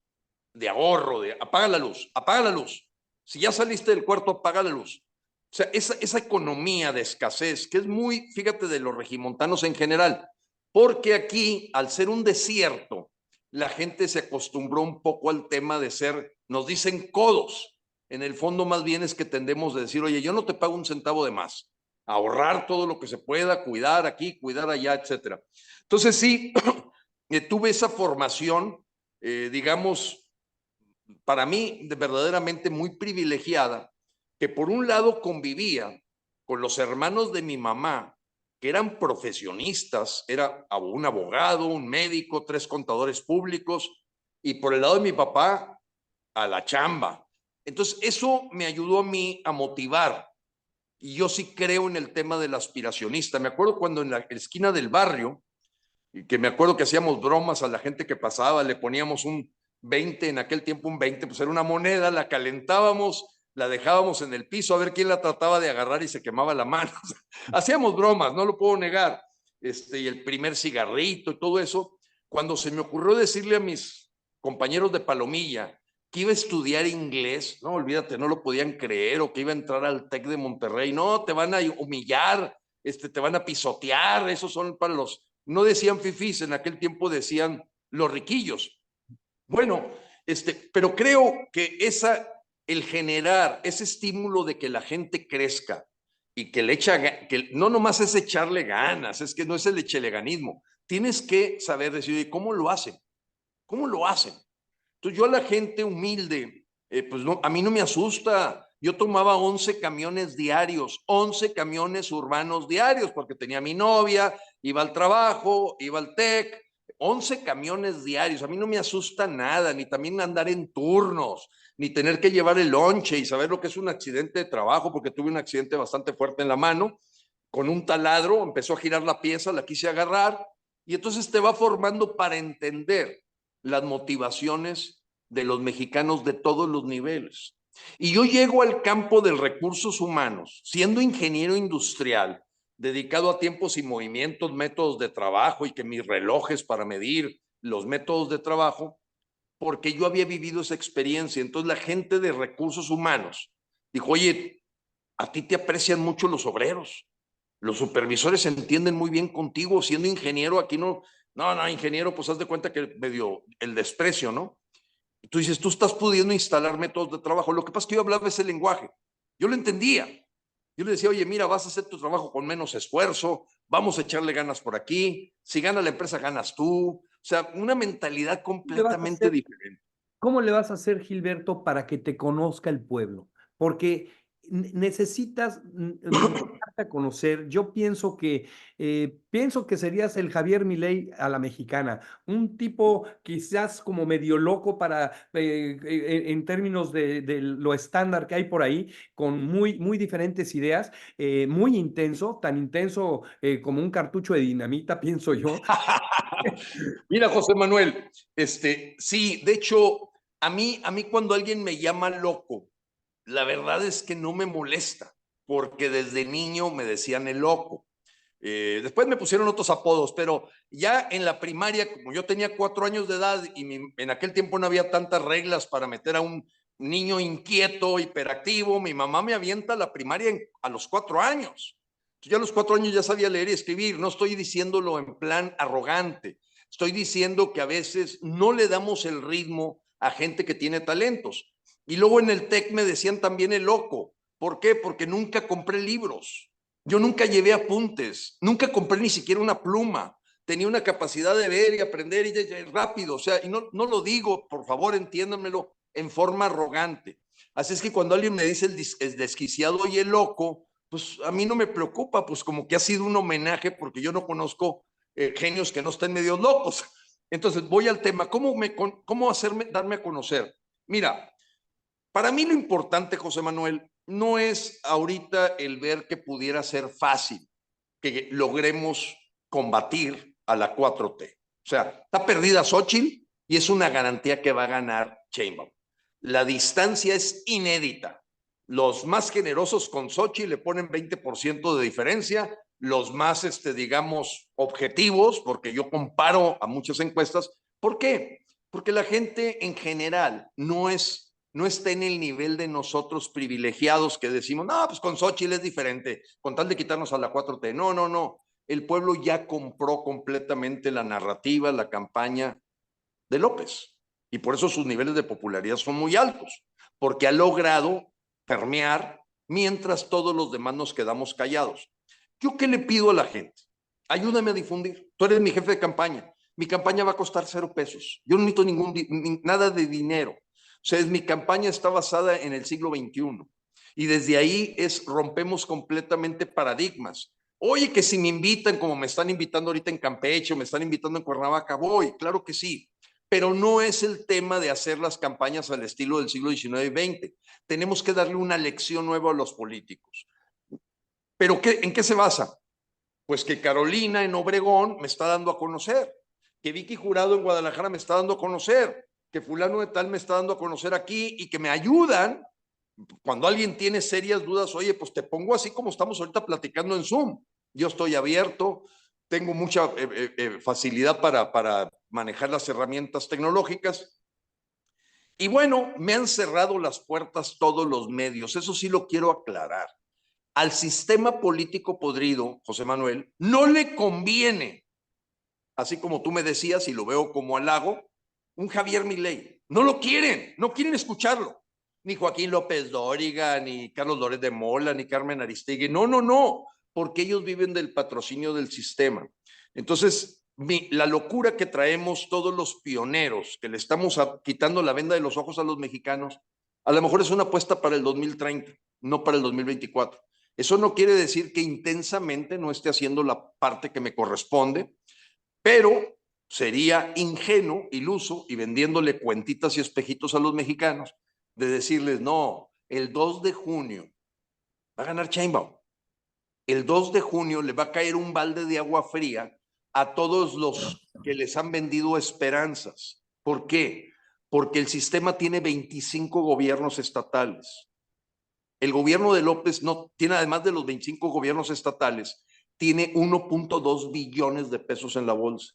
de ahorro, de apaga la luz, apaga la luz. Si ya saliste del cuarto, apaga la luz. O sea, esa economía de escasez, que es muy, fíjate, de los regimontanos en general, porque aquí, al ser un desierto, la gente se acostumbró un poco al tema de ser, nos dicen codos. En el fondo, más bien es que tendemos a decir, oye, yo no te pago un centavo de más. Ahorrar todo lo que se pueda, cuidar aquí, cuidar allá, etcétera. Entonces, sí, tuve esa formación, digamos, para mí verdaderamente muy privilegiada, que por un lado convivía con los hermanos de mi mamá, que eran profesionistas, era un abogado, un médico, 3 contadores públicos, y por el lado de mi papá, a la chamba. Entonces, eso me ayudó a mí a motivar. Y yo sí creo en el tema del aspiracionista. Me acuerdo cuando en la esquina del barrio, y que me acuerdo que hacíamos bromas a la gente que pasaba, le poníamos un 20, en aquel tiempo un 20, pues era una moneda, la calentábamos, la dejábamos en el piso a ver quién la trataba de agarrar y se quemaba la mano. Hacíamos bromas, no lo puedo negar. Y el primer cigarrito y todo eso, cuando se me ocurrió decirle a mis compañeros de Palomilla que iba a estudiar inglés, no, olvídate, no lo podían creer, o que iba a entrar al TEC de Monterrey, no, te van a humillar, te van a pisotear, esos son para los, no decían fifís, en aquel tiempo decían los riquillos. Bueno, pero creo que el generar ese estímulo de que la gente crezca y que le echa, que no nomás es echarle ganas, es que no es el echeleganismo. Tienes que saber decir, ¿cómo lo hacen? ¿Cómo lo hacen? Entonces yo a la gente humilde, pues no, a mí no me asusta. Yo tomaba 11 camiones diarios, 11 camiones urbanos diarios, porque tenía mi novia, iba al trabajo, iba al TEC, 11 camiones diarios. A mí no me asusta nada, ni también andar en turnos, ni tener que llevar el lonche y saber lo que es un accidente de trabajo, porque tuve un accidente bastante fuerte en la mano, con un taladro, empezó a girar la pieza, la quise agarrar, y entonces te va formando para entender las motivaciones de los mexicanos de todos los niveles. Y yo llego al campo de recursos humanos, siendo ingeniero industrial, dedicado a tiempos y movimientos, métodos de trabajo y que mis relojes para medir los métodos de trabajo, porque yo había vivido esa experiencia. Entonces la gente de recursos humanos dijo, oye, a ti te aprecian mucho los obreros, los supervisores se entienden muy bien contigo, siendo ingeniero aquí no, ingeniero, pues haz de cuenta que medio el desprecio, ¿no? Y tú dices, tú estás pudiendo instalar métodos de trabajo. Lo que pasa es que yo hablaba ese lenguaje. Yo lo entendía. Yo le decía, oye, mira, vas a hacer tu trabajo con menos esfuerzo, vamos a echarle ganas por aquí. Si gana la empresa, ganas tú. O sea, una mentalidad completamente diferente. ¿Cómo le vas a hacer, Gilberto, para que te conozca el pueblo? Porque necesitas darte a conocer. Yo pienso que serías el Javier Milei a la mexicana, un tipo quizás como medio loco en términos de lo estándar que hay por ahí, con muy diferentes ideas, muy intenso, tan intenso como un cartucho de dinamita, pienso yo. Mira, José Manuel, sí, de hecho, a mí cuando alguien me llama loco, la verdad es que no me molesta, porque desde niño me decían el loco. Después me pusieron otros apodos, pero ya en la primaria, como yo tenía 4 años de edad y en aquel tiempo no había tantas reglas para meter a un niño inquieto, hiperactivo. Mi mamá me avienta a la primaria a los 4 años. Yo a los 4 años ya sabía leer y escribir. No estoy diciéndolo en plan arrogante. Estoy diciendo que a veces no le damos el ritmo a gente que tiene talentos. Y luego en el TEC me decían también el loco. ¿Por qué? Porque nunca compré libros. Yo nunca llevé apuntes. Nunca compré ni siquiera una pluma. Tenía una capacidad de ver y aprender y rápido. O sea, y no lo digo, por favor, entiéndanmelo en forma arrogante. Así es que cuando alguien me dice el desquiciado y el loco, pues a mí no me preocupa, pues como que ha sido un homenaje porque yo no conozco genios que no estén medio locos. Entonces voy al tema, ¿cómo darme a conocer? Mira, para mí lo importante, José Manuel, no es ahorita el ver que pudiera ser fácil que logremos combatir a la 4T. O sea, está perdida Xóchitl y es una garantía que va a ganar Sheinbaum. La distancia es inédita. Los más generosos con Xóchitl le ponen 20% de diferencia, los más, digamos, objetivos, porque yo comparo a muchas encuestas. ¿Por qué? Porque la gente en general no está en el nivel de nosotros privilegiados que decimos, no, pues con Xóchitl es diferente, con tal de quitarnos a la 4T. No, no, no. El pueblo ya compró completamente la narrativa, la campaña de López. Y por eso sus niveles de popularidad son muy altos, porque ha logrado permear mientras todos los demás nos quedamos callados. ¿Yo qué le pido a la gente? Ayúdame a difundir. Tú eres mi jefe de campaña. Mi campaña va a costar 0 pesos. Yo no necesito nada de dinero. O sea, mi campaña está basada en el siglo XXI. Y desde ahí rompemos completamente paradigmas. Oye, que si me invitan, como me están invitando ahorita en Campeche, o me están invitando en Cuernavaca, voy, claro que sí. Pero no es el tema de hacer las campañas al estilo del siglo XIX y XX. Tenemos que darle una lección nueva a los políticos. ¿Pero en qué se basa? Pues que Carolina en Obregón me está dando a conocer, que Vicky Jurado en Guadalajara me está dando a conocer, que fulano de tal me está dando a conocer aquí y que me ayudan. Cuando alguien tiene serias dudas, oye, pues te pongo así como estamos ahorita platicando en Zoom. Yo estoy abierto, tengo mucha facilidad para manejar las herramientas tecnológicas. Y bueno, me han cerrado las puertas todos los medios, eso sí lo quiero aclarar. Al sistema político podrido, José Manuel, no le conviene, así como tú me decías y lo veo como halago, un Javier Milei. No lo quieren, no quieren escucharlo. Ni Joaquín López Dóriga, ni Carlos Loret de Mola, ni Carmen Aristegui. No, no, no, porque ellos viven del patrocinio del sistema. Entonces, la locura que traemos todos los pioneros, que le estamos quitando la venda de los ojos a los mexicanos, a lo mejor es una apuesta para el 2030, no para el 2024. Eso no quiere decir que intensamente no esté haciendo la parte que me corresponde, pero sería ingenuo, iluso y vendiéndole cuentitas y espejitos a los mexicanos de decirles, no, el 2 de junio va a ganar Sheinbaum. El 2 de junio le va a caer un balde de agua fría a todos los que les han vendido esperanzas. ¿Por qué? Porque el sistema tiene 25 gobiernos estatales. El gobierno de López no tiene, además de los 25 gobiernos estatales, tiene 1.2 billones de pesos en la bolsa.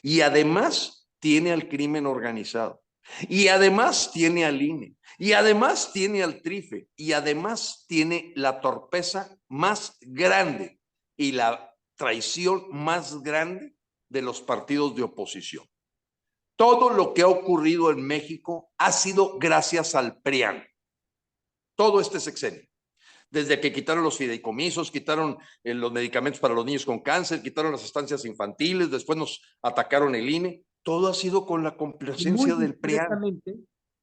Y además tiene al crimen organizado. Y además tiene al INE. Y además tiene al TRIFE. Y además tiene la torpeza más grande y la traición más grande de los partidos de oposición. Todo lo que ha ocurrido en México ha sido gracias al PRIAN. Todo este sexenio. Desde que quitaron los fideicomisos, quitaron los medicamentos para los niños con cáncer, quitaron las estancias infantiles, después nos atacaron el INE. Todo ha sido con la complacencia del PRIAN.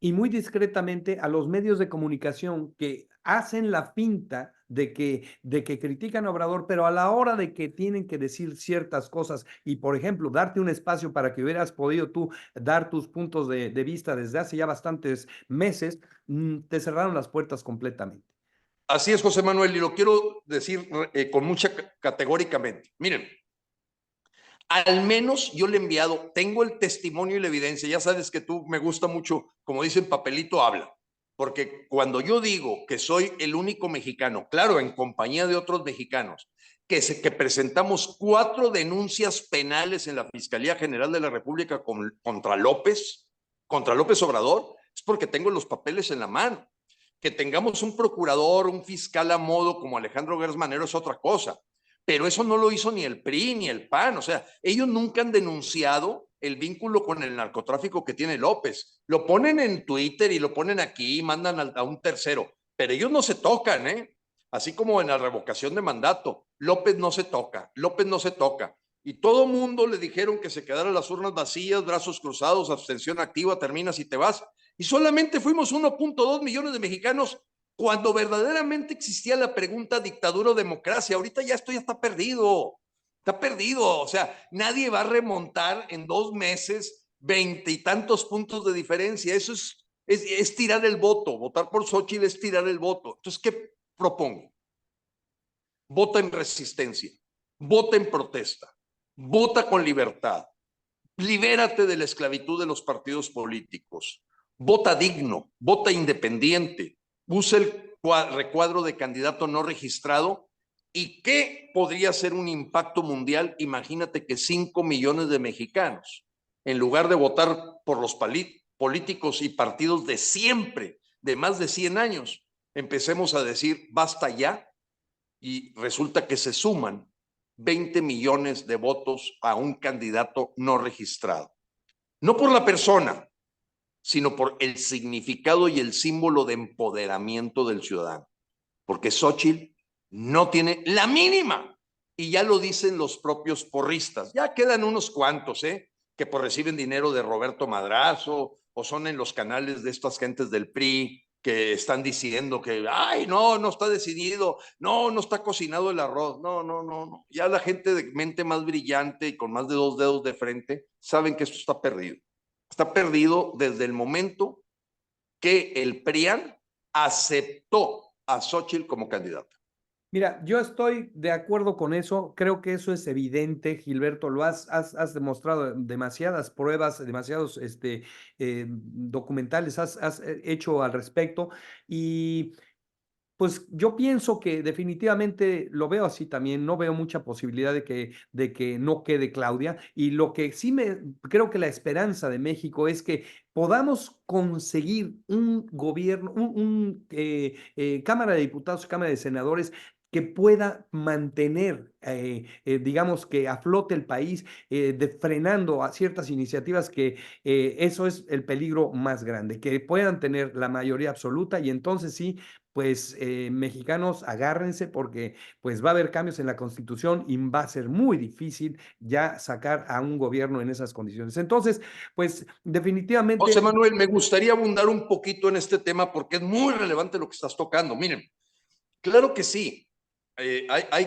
Y muy discretamente a los medios de comunicación que hacen la finta de que critican a Obrador, pero a la hora de que tienen que decir ciertas cosas y, por ejemplo, darte un espacio para que hubieras podido tú dar tus puntos de vista desde hace ya bastantes meses, te cerraron las puertas completamente. Así es, José Manuel, y lo quiero decir con mucha categóricamente. Miren, al menos yo le he enviado, tengo el testimonio y la evidencia. Ya sabes que tú me gusta mucho, como dicen, papelito habla. Porque cuando yo digo que soy el único mexicano, claro, en compañía de otros mexicanos, que presentamos 4 denuncias penales en la Fiscalía General de la República contra López Obrador, es porque tengo los papeles en la mano. Que tengamos un procurador, un fiscal a modo como Alejandro Gertz Manero es otra cosa, pero eso no lo hizo ni el PRI ni el PAN, o sea, ellos nunca han denunciado el vínculo con el narcotráfico que tiene López. Lo ponen en Twitter y lo ponen aquí, mandan a un tercero, pero ellos no se tocan, ¿eh? Así como en la revocación de mandato, López no se toca, López no se toca. Y todo mundo le dijeron que se quedaran las urnas vacías, brazos cruzados, abstención activa, terminas y te vas. Y solamente fuimos 1.2 millones de mexicanos cuando verdaderamente existía la pregunta dictadura o democracia. Ahorita ya esto ya está perdido. Está perdido. O sea, nadie va a remontar en 2 meses 20 y tantos puntos de diferencia. Eso es tirar el voto. Votar por Xochitl es tirar el voto. Entonces, ¿qué propongo? Vota en resistencia. Vota en protesta. Vota con libertad. Libérate de la esclavitud de los partidos políticos. Vota digno, vota independiente, usa el recuadro de candidato no registrado. ¿Y qué podría ser un impacto mundial? Imagínate que 5 millones de mexicanos, en lugar de votar por los políticos y partidos de siempre, de más de 100 años, empecemos a decir basta ya, y resulta que se suman 20 millones de votos a un candidato no registrado. No por la persona, sino por el significado y el símbolo de empoderamiento del ciudadano. Porque Xochitl no tiene la mínima. Y ya lo dicen los propios porristas. Ya quedan unos cuantos, que pues reciben dinero de Roberto Madrazo o son en los canales de estas gentes del PRI que están diciendo que, ay, no está decidido, no está cocinado el arroz. No. Ya la gente de mente más brillante y con más de 2 dedos de frente saben que esto está perdido. Está perdido desde el momento que el PRIAN aceptó a Xochitl como candidata. Mira, yo estoy de acuerdo con eso, creo que eso es evidente, Gilberto, lo has demostrado demasiadas pruebas, demasiados documentales has hecho al respecto y pues yo pienso que definitivamente lo veo así también, no veo mucha posibilidad de que no quede Claudia y lo que sí creo que la esperanza de México es que podamos conseguir un gobierno, Cámara de Diputados, Cámara de Senadores que pueda mantener, digamos, que a flote el país, frenando a ciertas iniciativas que eso es el peligro más grande, que puedan tener la mayoría absoluta y entonces sí pues mexicanos, agárrense porque pues va a haber cambios en la Constitución y va a ser muy difícil ya sacar a un gobierno en esas condiciones. Entonces, pues definitivamente... José Manuel, me gustaría abundar un poquito en este tema porque es muy relevante lo que estás tocando. Miren, claro que sí, hay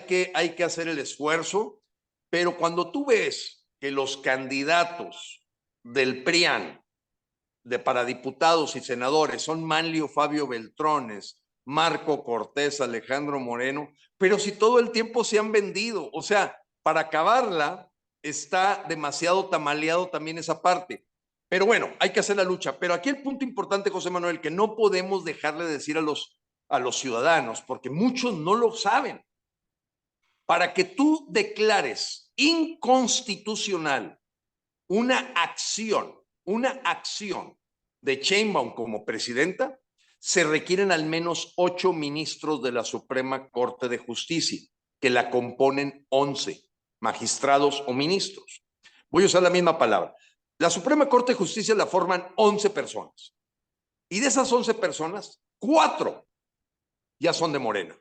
que hacer el esfuerzo, pero cuando tú ves que los candidatos del PRIAN para diputados y senadores son Manlio Fabio Beltrones, Marco Cortés, Alejandro Moreno, pero si todo el tiempo se han vendido, o sea, para acabarla está demasiado tamaleado también esa parte. Pero bueno, hay que hacer la lucha. Pero aquí el punto importante, José Manuel, que no podemos dejarle de decir a los ciudadanos, porque muchos no lo saben. Para que tú declares inconstitucional una acción de Sheinbaum como presidenta, se requieren al menos 8 ministros de la Suprema Corte de Justicia, que la componen 11 magistrados o ministros. Voy a usar la misma palabra. La Suprema Corte de Justicia la forman 11 personas. Y de esas 11 personas, 4 ya son de Morena.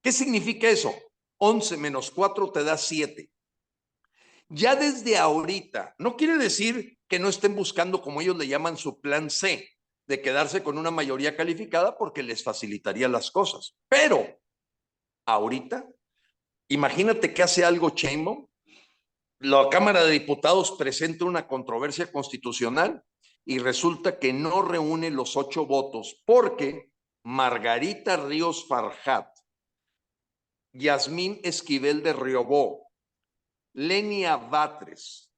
¿Qué significa eso? 11 menos 4 te da 7. Ya desde ahorita, no quiere decir que no estén buscando, como ellos le llaman, su plan C, de quedarse con una mayoría calificada porque les facilitaría las cosas. Pero ahorita, imagínate que hace algo Sheinbaum, la Cámara de Diputados presenta una controversia constitucional y resulta que no reúne los 8 votos porque Margarita Ríos Farjat, Yasmín Esquivel de Riobó, Lenia Batres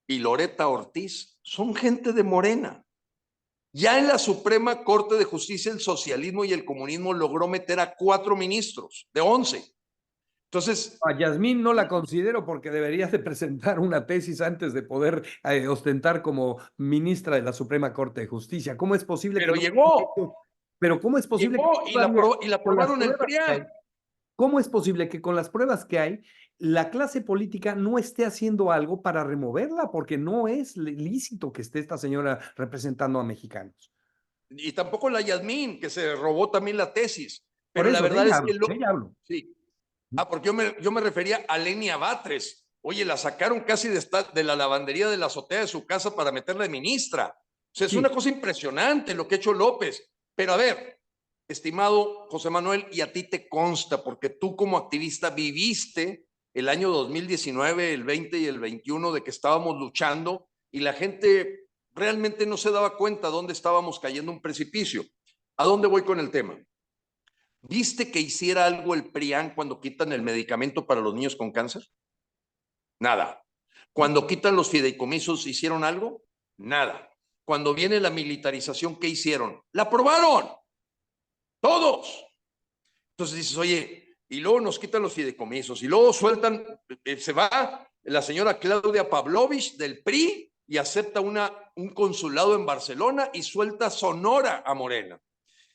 y Loreta Ortiz son gente de Morena. Ya en la Suprema Corte de Justicia el socialismo y el comunismo logró meter a 4 ministros de 11. Entonces, A Yasmín no la considero porque debería de presentar una tesis antes de poder ostentar como ministra de la Suprema Corte de Justicia. ¿Cómo es posible que pero no? llegó, Pero ¿cómo es posible que llegó todavía y la con las aprobaron el pruebas que PRIAN. hay, cómo es posible que con las pruebas que hay, la clase política no esté haciendo algo para removerla? Porque no es lícito que esté esta señora representando a mexicanos. Y tampoco la Yasmín, que se robó también la tesis. Por Pero la eso, verdad es que de ella hablo. sí. Porque yo me refería a Lenia Batres. Oye, la sacaron casi de la lavandería de la azotea de su casa para meterla de ministra. O sea, es una Sí, cosa impresionante lo que ha hecho López. Pero a ver, estimado José Manuel, y a ti te consta, porque tú como activista viviste el año 2019, el 20 y el 21 de que estábamos luchando y la gente realmente no se daba cuenta dónde estábamos cayendo un precipicio. ¿A dónde voy con el tema? ¿Viste que hiciera algo el PRIAN cuando quitan el medicamento para los niños con cáncer? Nada. Cuando quitan los fideicomisos, ¿hicieron algo? Nada. Cuando viene la militarización, ¿qué hicieron? ¡La aprobaron! ¡Todos! Entonces dices, oye, y luego nos quitan los fideicomisos, y luego sueltan, se va la señora Claudia Pavlovich del PRI y acepta un consulado en Barcelona y suelta Sonora a Morena.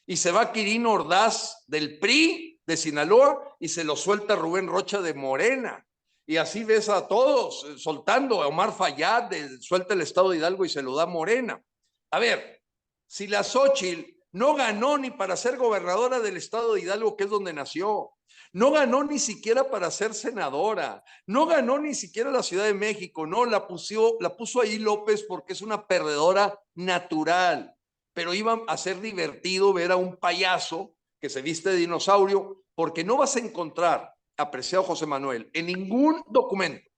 Y se va Quirino Ordaz del PRI de Sinaloa y se lo suelta Rubén Rocha de Morena. Y así ves a todos soltando. A Omar Fayad suelta el estado de Hidalgo y se lo da Morena. A ver, si la Xóchitl no ganó ni para ser gobernadora del estado de Hidalgo, que es donde nació, no ganó ni siquiera para ser senadora, no ganó ni siquiera la Ciudad de México, no, la puso ahí López porque es una perdedora natural, pero iba a ser divertido ver a un payaso que se viste de dinosaurio, porque no vas a encontrar, apreciado José Manuel, en ningún documento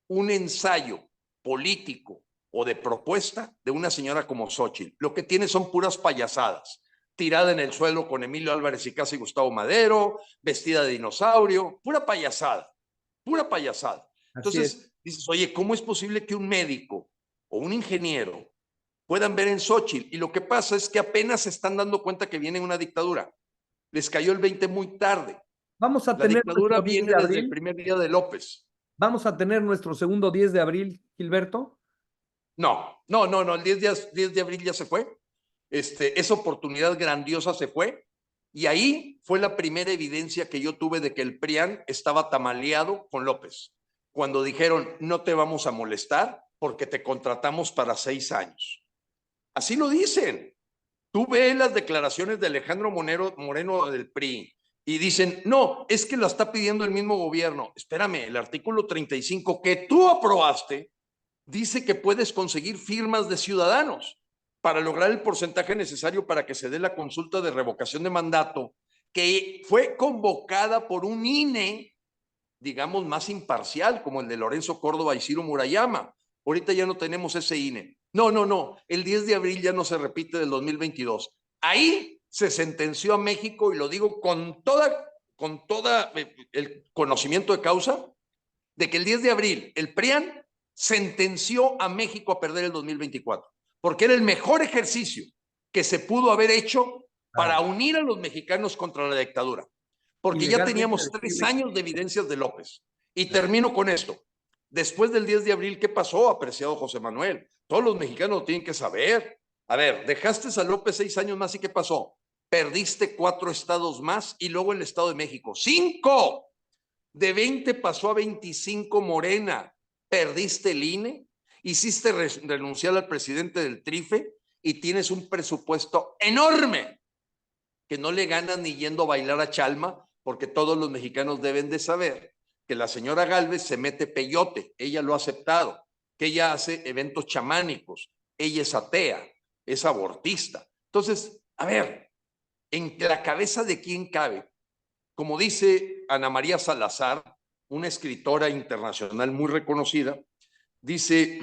un ensayo político o de propuesta de una señora como Xóchitl. Lo que tiene son puras payasadas, tirada en el suelo con Emilio Álvarez y casi Gustavo Madero, vestida de dinosaurio, pura payasada, pura payasada. así es. Entonces dices, oye, ¿cómo es posible que un médico o un ingeniero puedan ver en Xóchitl? Y lo que pasa es que apenas se están dando cuenta que viene una dictadura. Les cayó el 20 muy tarde. Vamos a La tener dictadura nuestro 10 viene de desde el abril. primer día de López. Vamos a tener nuestro segundo 10 de abril, Gilberto. No, el 10 de abril ya se fue. Esa oportunidad grandiosa se fue. Y ahí fue la primera evidencia que yo tuve de que el PRIAN estaba tamaleado con López. Cuando dijeron, no te vamos a molestar porque te contratamos para 6 años. Así lo dicen. Tú ves las declaraciones de Alejandro Moreno del PRI y dicen, no, es que lo está pidiendo el mismo gobierno. Espérame, el artículo 35 que tú aprobaste dice que puedes conseguir firmas de ciudadanos para lograr el porcentaje necesario para que se dé la consulta de revocación de mandato, que fue convocada por un INE, digamos, más imparcial, como el de Lorenzo Córdoba y Ciro Murayama. Ahorita ya no tenemos ese INE. No. El 10 de abril ya no se repite del 2022. Ahí se sentenció a México, y lo digo con toda el conocimiento de causa, de que el 10 de abril el PRIAN sentenció a México a perder el 2024, porque era el mejor ejercicio que se pudo haber hecho para unir a los mexicanos contra la dictadura, Y porque ya legalmente teníamos 3 decirle, años de evidencias de López. Y termino con esto. Después del 10 de abril, ¿qué pasó, apreciado José Manuel? Todos los mexicanos lo tienen que saber. A ver, dejaste a López 6 años más, ¿y qué pasó? Perdiste 4 estados más y luego el Estado de México. ¡5! De 20 pasó a 25 Morena. Perdiste el INE, hiciste renunciar al presidente del TRIFE y tienes un presupuesto enorme que no le ganas ni yendo a bailar a Chalma, porque todos los mexicanos deben de saber que la señora Gálvez se mete peyote, ella lo ha aceptado, que ella hace eventos chamánicos, ella es atea, es abortista. Entonces, a ver, ¿en la cabeza de quién cabe? Como dice Ana María Salazar, una escritora internacional muy reconocida, dice,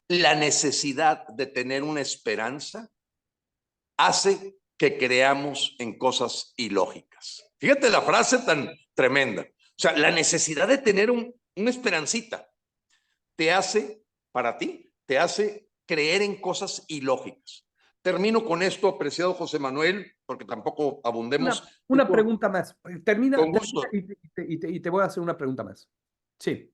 la necesidad de tener una esperanza hace que creamos en cosas ilógicas. Fíjate la frase tan tremenda. O sea, la necesidad de tener una esperancita te hace, para ti, te hace creer en cosas ilógicas. termino con esto, apreciado José Manuel, porque tampoco abundemos. Una pregunta más. Termina, Con termina gusto. y te voy a hacer una pregunta más. Sí.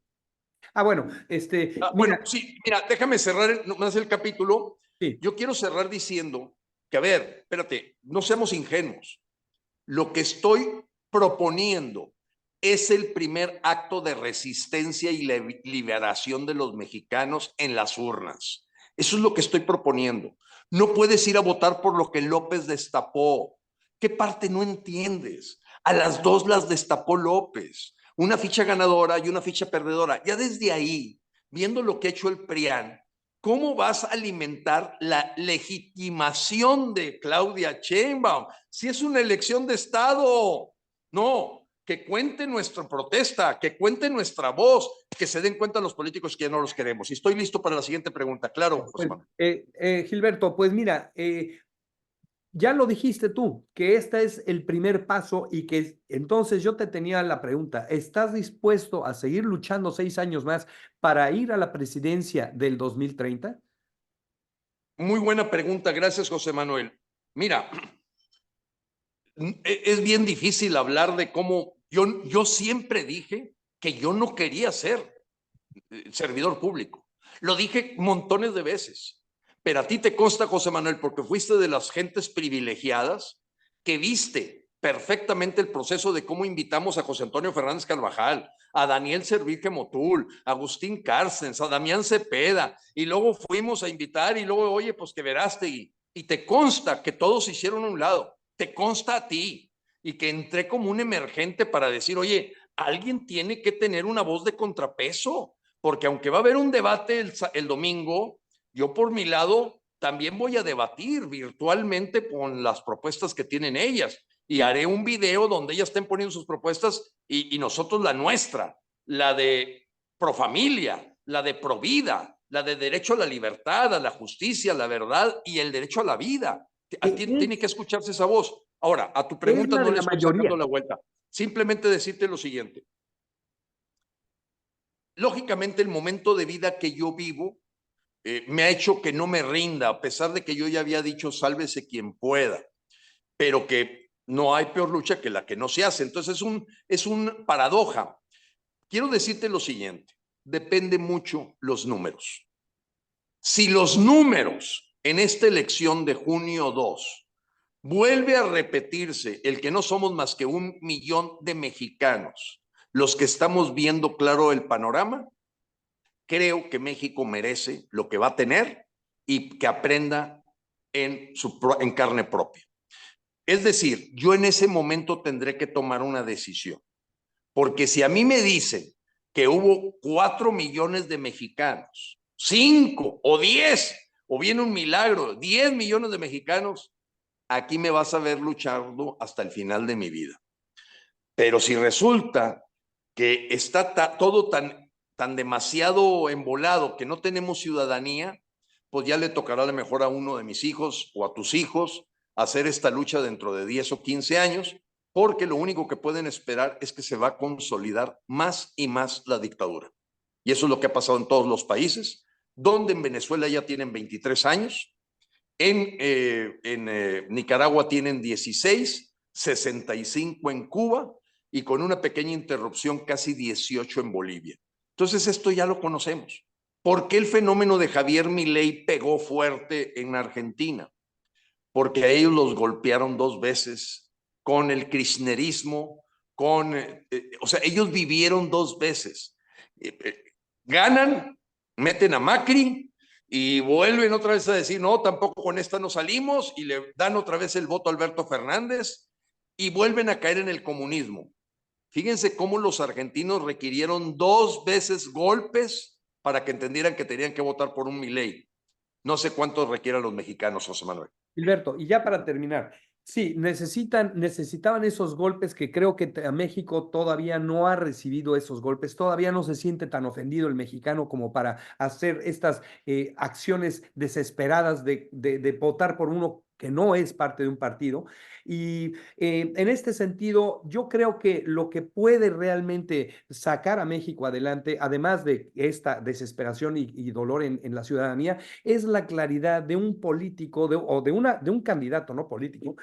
Ah, bueno, Bueno, mira, sí, mira, déjame cerrar nomás el capítulo. sí. Yo quiero cerrar diciendo que, a ver, espérate, no seamos ingenuos. Lo que estoy proponiendo es el primer acto de resistencia y liberación de los mexicanos en las urnas. Eso es lo que estoy proponiendo. No puedes ir a votar por lo que López destapó. ¿Qué parte no entiendes? A las dos las destapó López. Una ficha ganadora y una ficha perdedora. Ya desde ahí, viendo lo que ha hecho el PRIAN, ¿cómo vas a alimentar la legitimación de Claudia Sheinbaum? Si es una elección de Estado, no, que cuente nuestra protesta, que cuente nuestra voz, que se den cuenta los políticos que ya no los queremos. Y estoy listo para la siguiente pregunta. Claro, José Pues, Manuel. Gilberto, pues mira, ya lo dijiste tú, que este es el primer paso y que entonces yo te tenía la pregunta, ¿estás dispuesto a seguir luchando 6 años más para ir a la presidencia del 2030? Muy buena pregunta. Gracias, José Manuel. Mira, es bien difícil hablar de cómo yo siempre dije que yo no quería ser servidor público. Lo dije montones de veces, pero a ti te consta, José Manuel, porque fuiste de las gentes privilegiadas que viste perfectamente el proceso de cómo invitamos a José Antonio Fernández Carvajal, a Daniel Servige Motul, a Agustín Cárcens, a Damián Cepeda, y luego fuimos a invitar y luego, oye, pues que Verástegui, y te consta que todos se hicieron a un lado, te consta a ti, y que entré como un emergente para decir, oye, alguien tiene que tener una voz de contrapeso, porque aunque va a haber un debate el domingo, yo por mi lado también voy a debatir virtualmente con las propuestas que tienen ellas y haré un video donde ellas estén poniendo sus propuestas y nosotros la nuestra, la de Profamilia, la de Provida, la de derecho a la libertad, a la justicia, a la verdad y el derecho a la vida. Tiene que escucharse esa voz. Ahora, a tu Es pregunta la no de le la estoy sacando mayoría. la vuelta. Simplemente decirte lo siguiente. Lógicamente, el momento de vida que yo vivo me ha hecho que no me rinda, a pesar de que yo ya había dicho sálvese quien pueda, pero que no hay peor lucha que la que no se hace. Entonces es un paradoja. Quiero decirte lo siguiente, depende mucho los números. Si los números en esta elección de junio 2 vuelve a repetirse el que no somos más que 1 millón de mexicanos los que estamos viendo claro el panorama, creo que México merece lo que va a tener y que aprenda en carne propia. Es decir, yo en ese momento tendré que tomar una decisión, porque si a mí me dicen que hubo 4 millones de mexicanos, 5 o 10, o viene un milagro, 10 millones de mexicanos, aquí me vas a ver luchando hasta el final de mi vida. Pero si resulta que está todo tan demasiado embolado que no tenemos ciudadanía, pues ya le tocará a lo mejor a uno de mis hijos o a tus hijos hacer esta lucha dentro de 10 o 15 años, porque lo único que pueden esperar es que se va a consolidar más y más la dictadura. Y eso es lo que ha pasado en todos los países, donde en Venezuela ya tienen 23 años, en Nicaragua tienen 16, 65 en Cuba y con una pequeña interrupción casi 18 en Bolivia. Entonces esto ya lo conocemos. ¿Por qué el fenómeno de Javier Milei pegó fuerte en Argentina? Porque a ellos los golpearon 2 veces con el kirchnerismo, o sea, ellos vivieron 2 veces. Ganan, meten a Macri y vuelven otra vez a decir, no, tampoco con esta no salimos, y le dan otra vez el voto a Alberto Fernández y vuelven a caer en el comunismo. Fíjense cómo los argentinos requirieron 2 veces golpes para que entendieran que tenían que votar por un Milei. No sé cuántos requieran los mexicanos, José Manuel. Gilberto, y ya para terminar, sí, necesitaban esos golpes que creo que a México todavía no ha recibido esos golpes, todavía no se siente tan ofendido el mexicano como para hacer estas acciones desesperadas de votar por uno que no es parte de un partido. Y en este sentido, yo creo que lo que puede realmente sacar a México adelante, además de esta desesperación y dolor en la ciudadanía, es la claridad de un político o de un candidato, no político,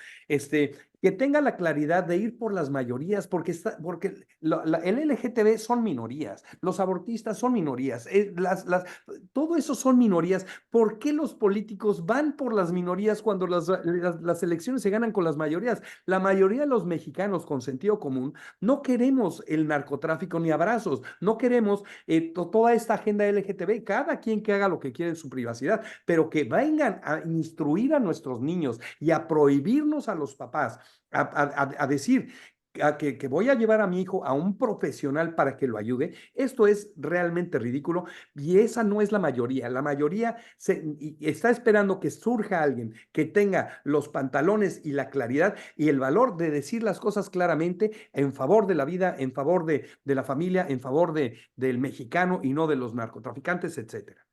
que tenga la claridad de ir por las mayorías, porque el LGTB son minorías, los abortistas son minorías, todo eso son minorías. ¿Por qué los políticos van por las minorías cuando las elecciones se ganan con las mayorías? La mayoría de los mexicanos con sentido común no queremos el narcotráfico ni abrazos, no queremos toda esta agenda LGTB, cada quien que haga lo que quiere en su privacidad, pero que vengan a instruir a nuestros niños y a prohibirnos a los papás a decir que voy a llevar a mi hijo a un profesional para que lo ayude. Esto es realmente ridículo y esa no es la mayoría. La mayoría está esperando que surja alguien que tenga los pantalones y la claridad y el valor de decir las cosas claramente en favor de la vida, en favor de la familia, en favor del mexicano y no de los narcotraficantes, etcétera.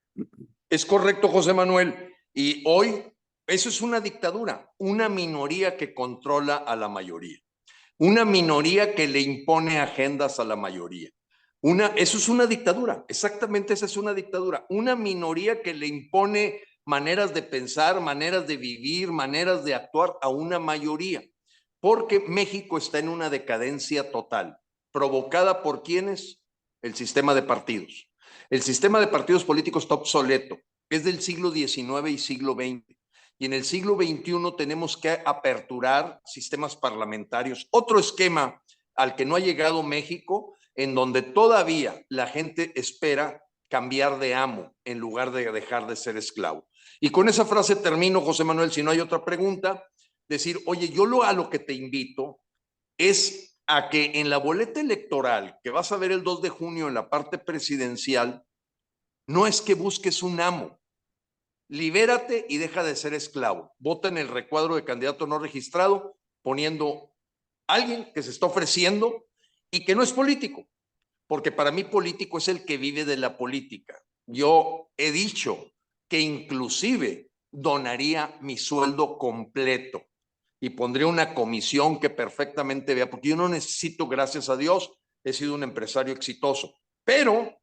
Es correcto, José Manuel. Y hoy eso es una dictadura, una minoría que controla a la mayoría, una minoría que le impone agendas a la mayoría. Eso es una dictadura, exactamente esa es una dictadura, una minoría que le impone maneras de pensar, maneras de vivir, maneras de actuar a una mayoría, porque México está en una decadencia total, provocada por ¿quiénes? El sistema de partidos. El sistema de partidos políticos está obsoleto, es del siglo XIX y siglo XX. Y en el siglo XXI tenemos que aperturar sistemas parlamentarios, otro esquema al que no ha llegado México, en donde todavía la gente espera cambiar de amo en lugar de dejar de ser esclavo. Y con esa frase termino, José Manuel, si no hay otra pregunta, decir, oye, a lo que te invito es a que en la boleta electoral que vas a ver el 2 de junio en la parte presidencial, no es que busques un amo, libérate y deja de ser esclavo. Vota en el recuadro de candidato no registrado poniendo alguien que se está ofreciendo y que no es político, porque para mí político es el que vive de la política. Yo he dicho que inclusive donaría mi sueldo completo y pondría una comisión que perfectamente vea, porque yo no necesito, gracias a Dios, he sido un empresario exitoso, pero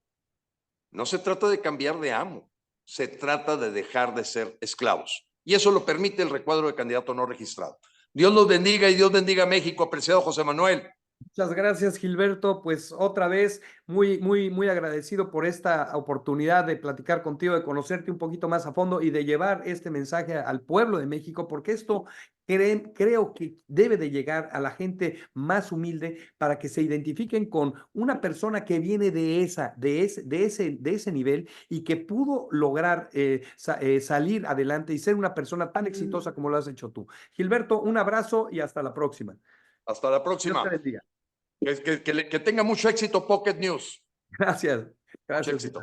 no se trata de cambiar de amo, se trata de dejar de ser esclavos. Y eso lo permite el recuadro de candidato no registrado. Dios los bendiga y Dios bendiga a México, apreciado José Manuel. Muchas gracias, Gilberto. Pues otra vez, muy agradecido por esta oportunidad de platicar contigo, de conocerte un poquito más a fondo y de llevar este mensaje al pueblo de México, porque esto creo que debe de llegar a la gente más humilde para que se identifiquen con una persona que viene de ese nivel y que pudo lograr salir adelante y ser una persona tan exitosa como lo has hecho tú. Gilberto, un abrazo y hasta la próxima. Hasta la Dios te próxima. bendiga. Que tenga mucho éxito Pocket News. Gracias. Mucho Gracias. éxito.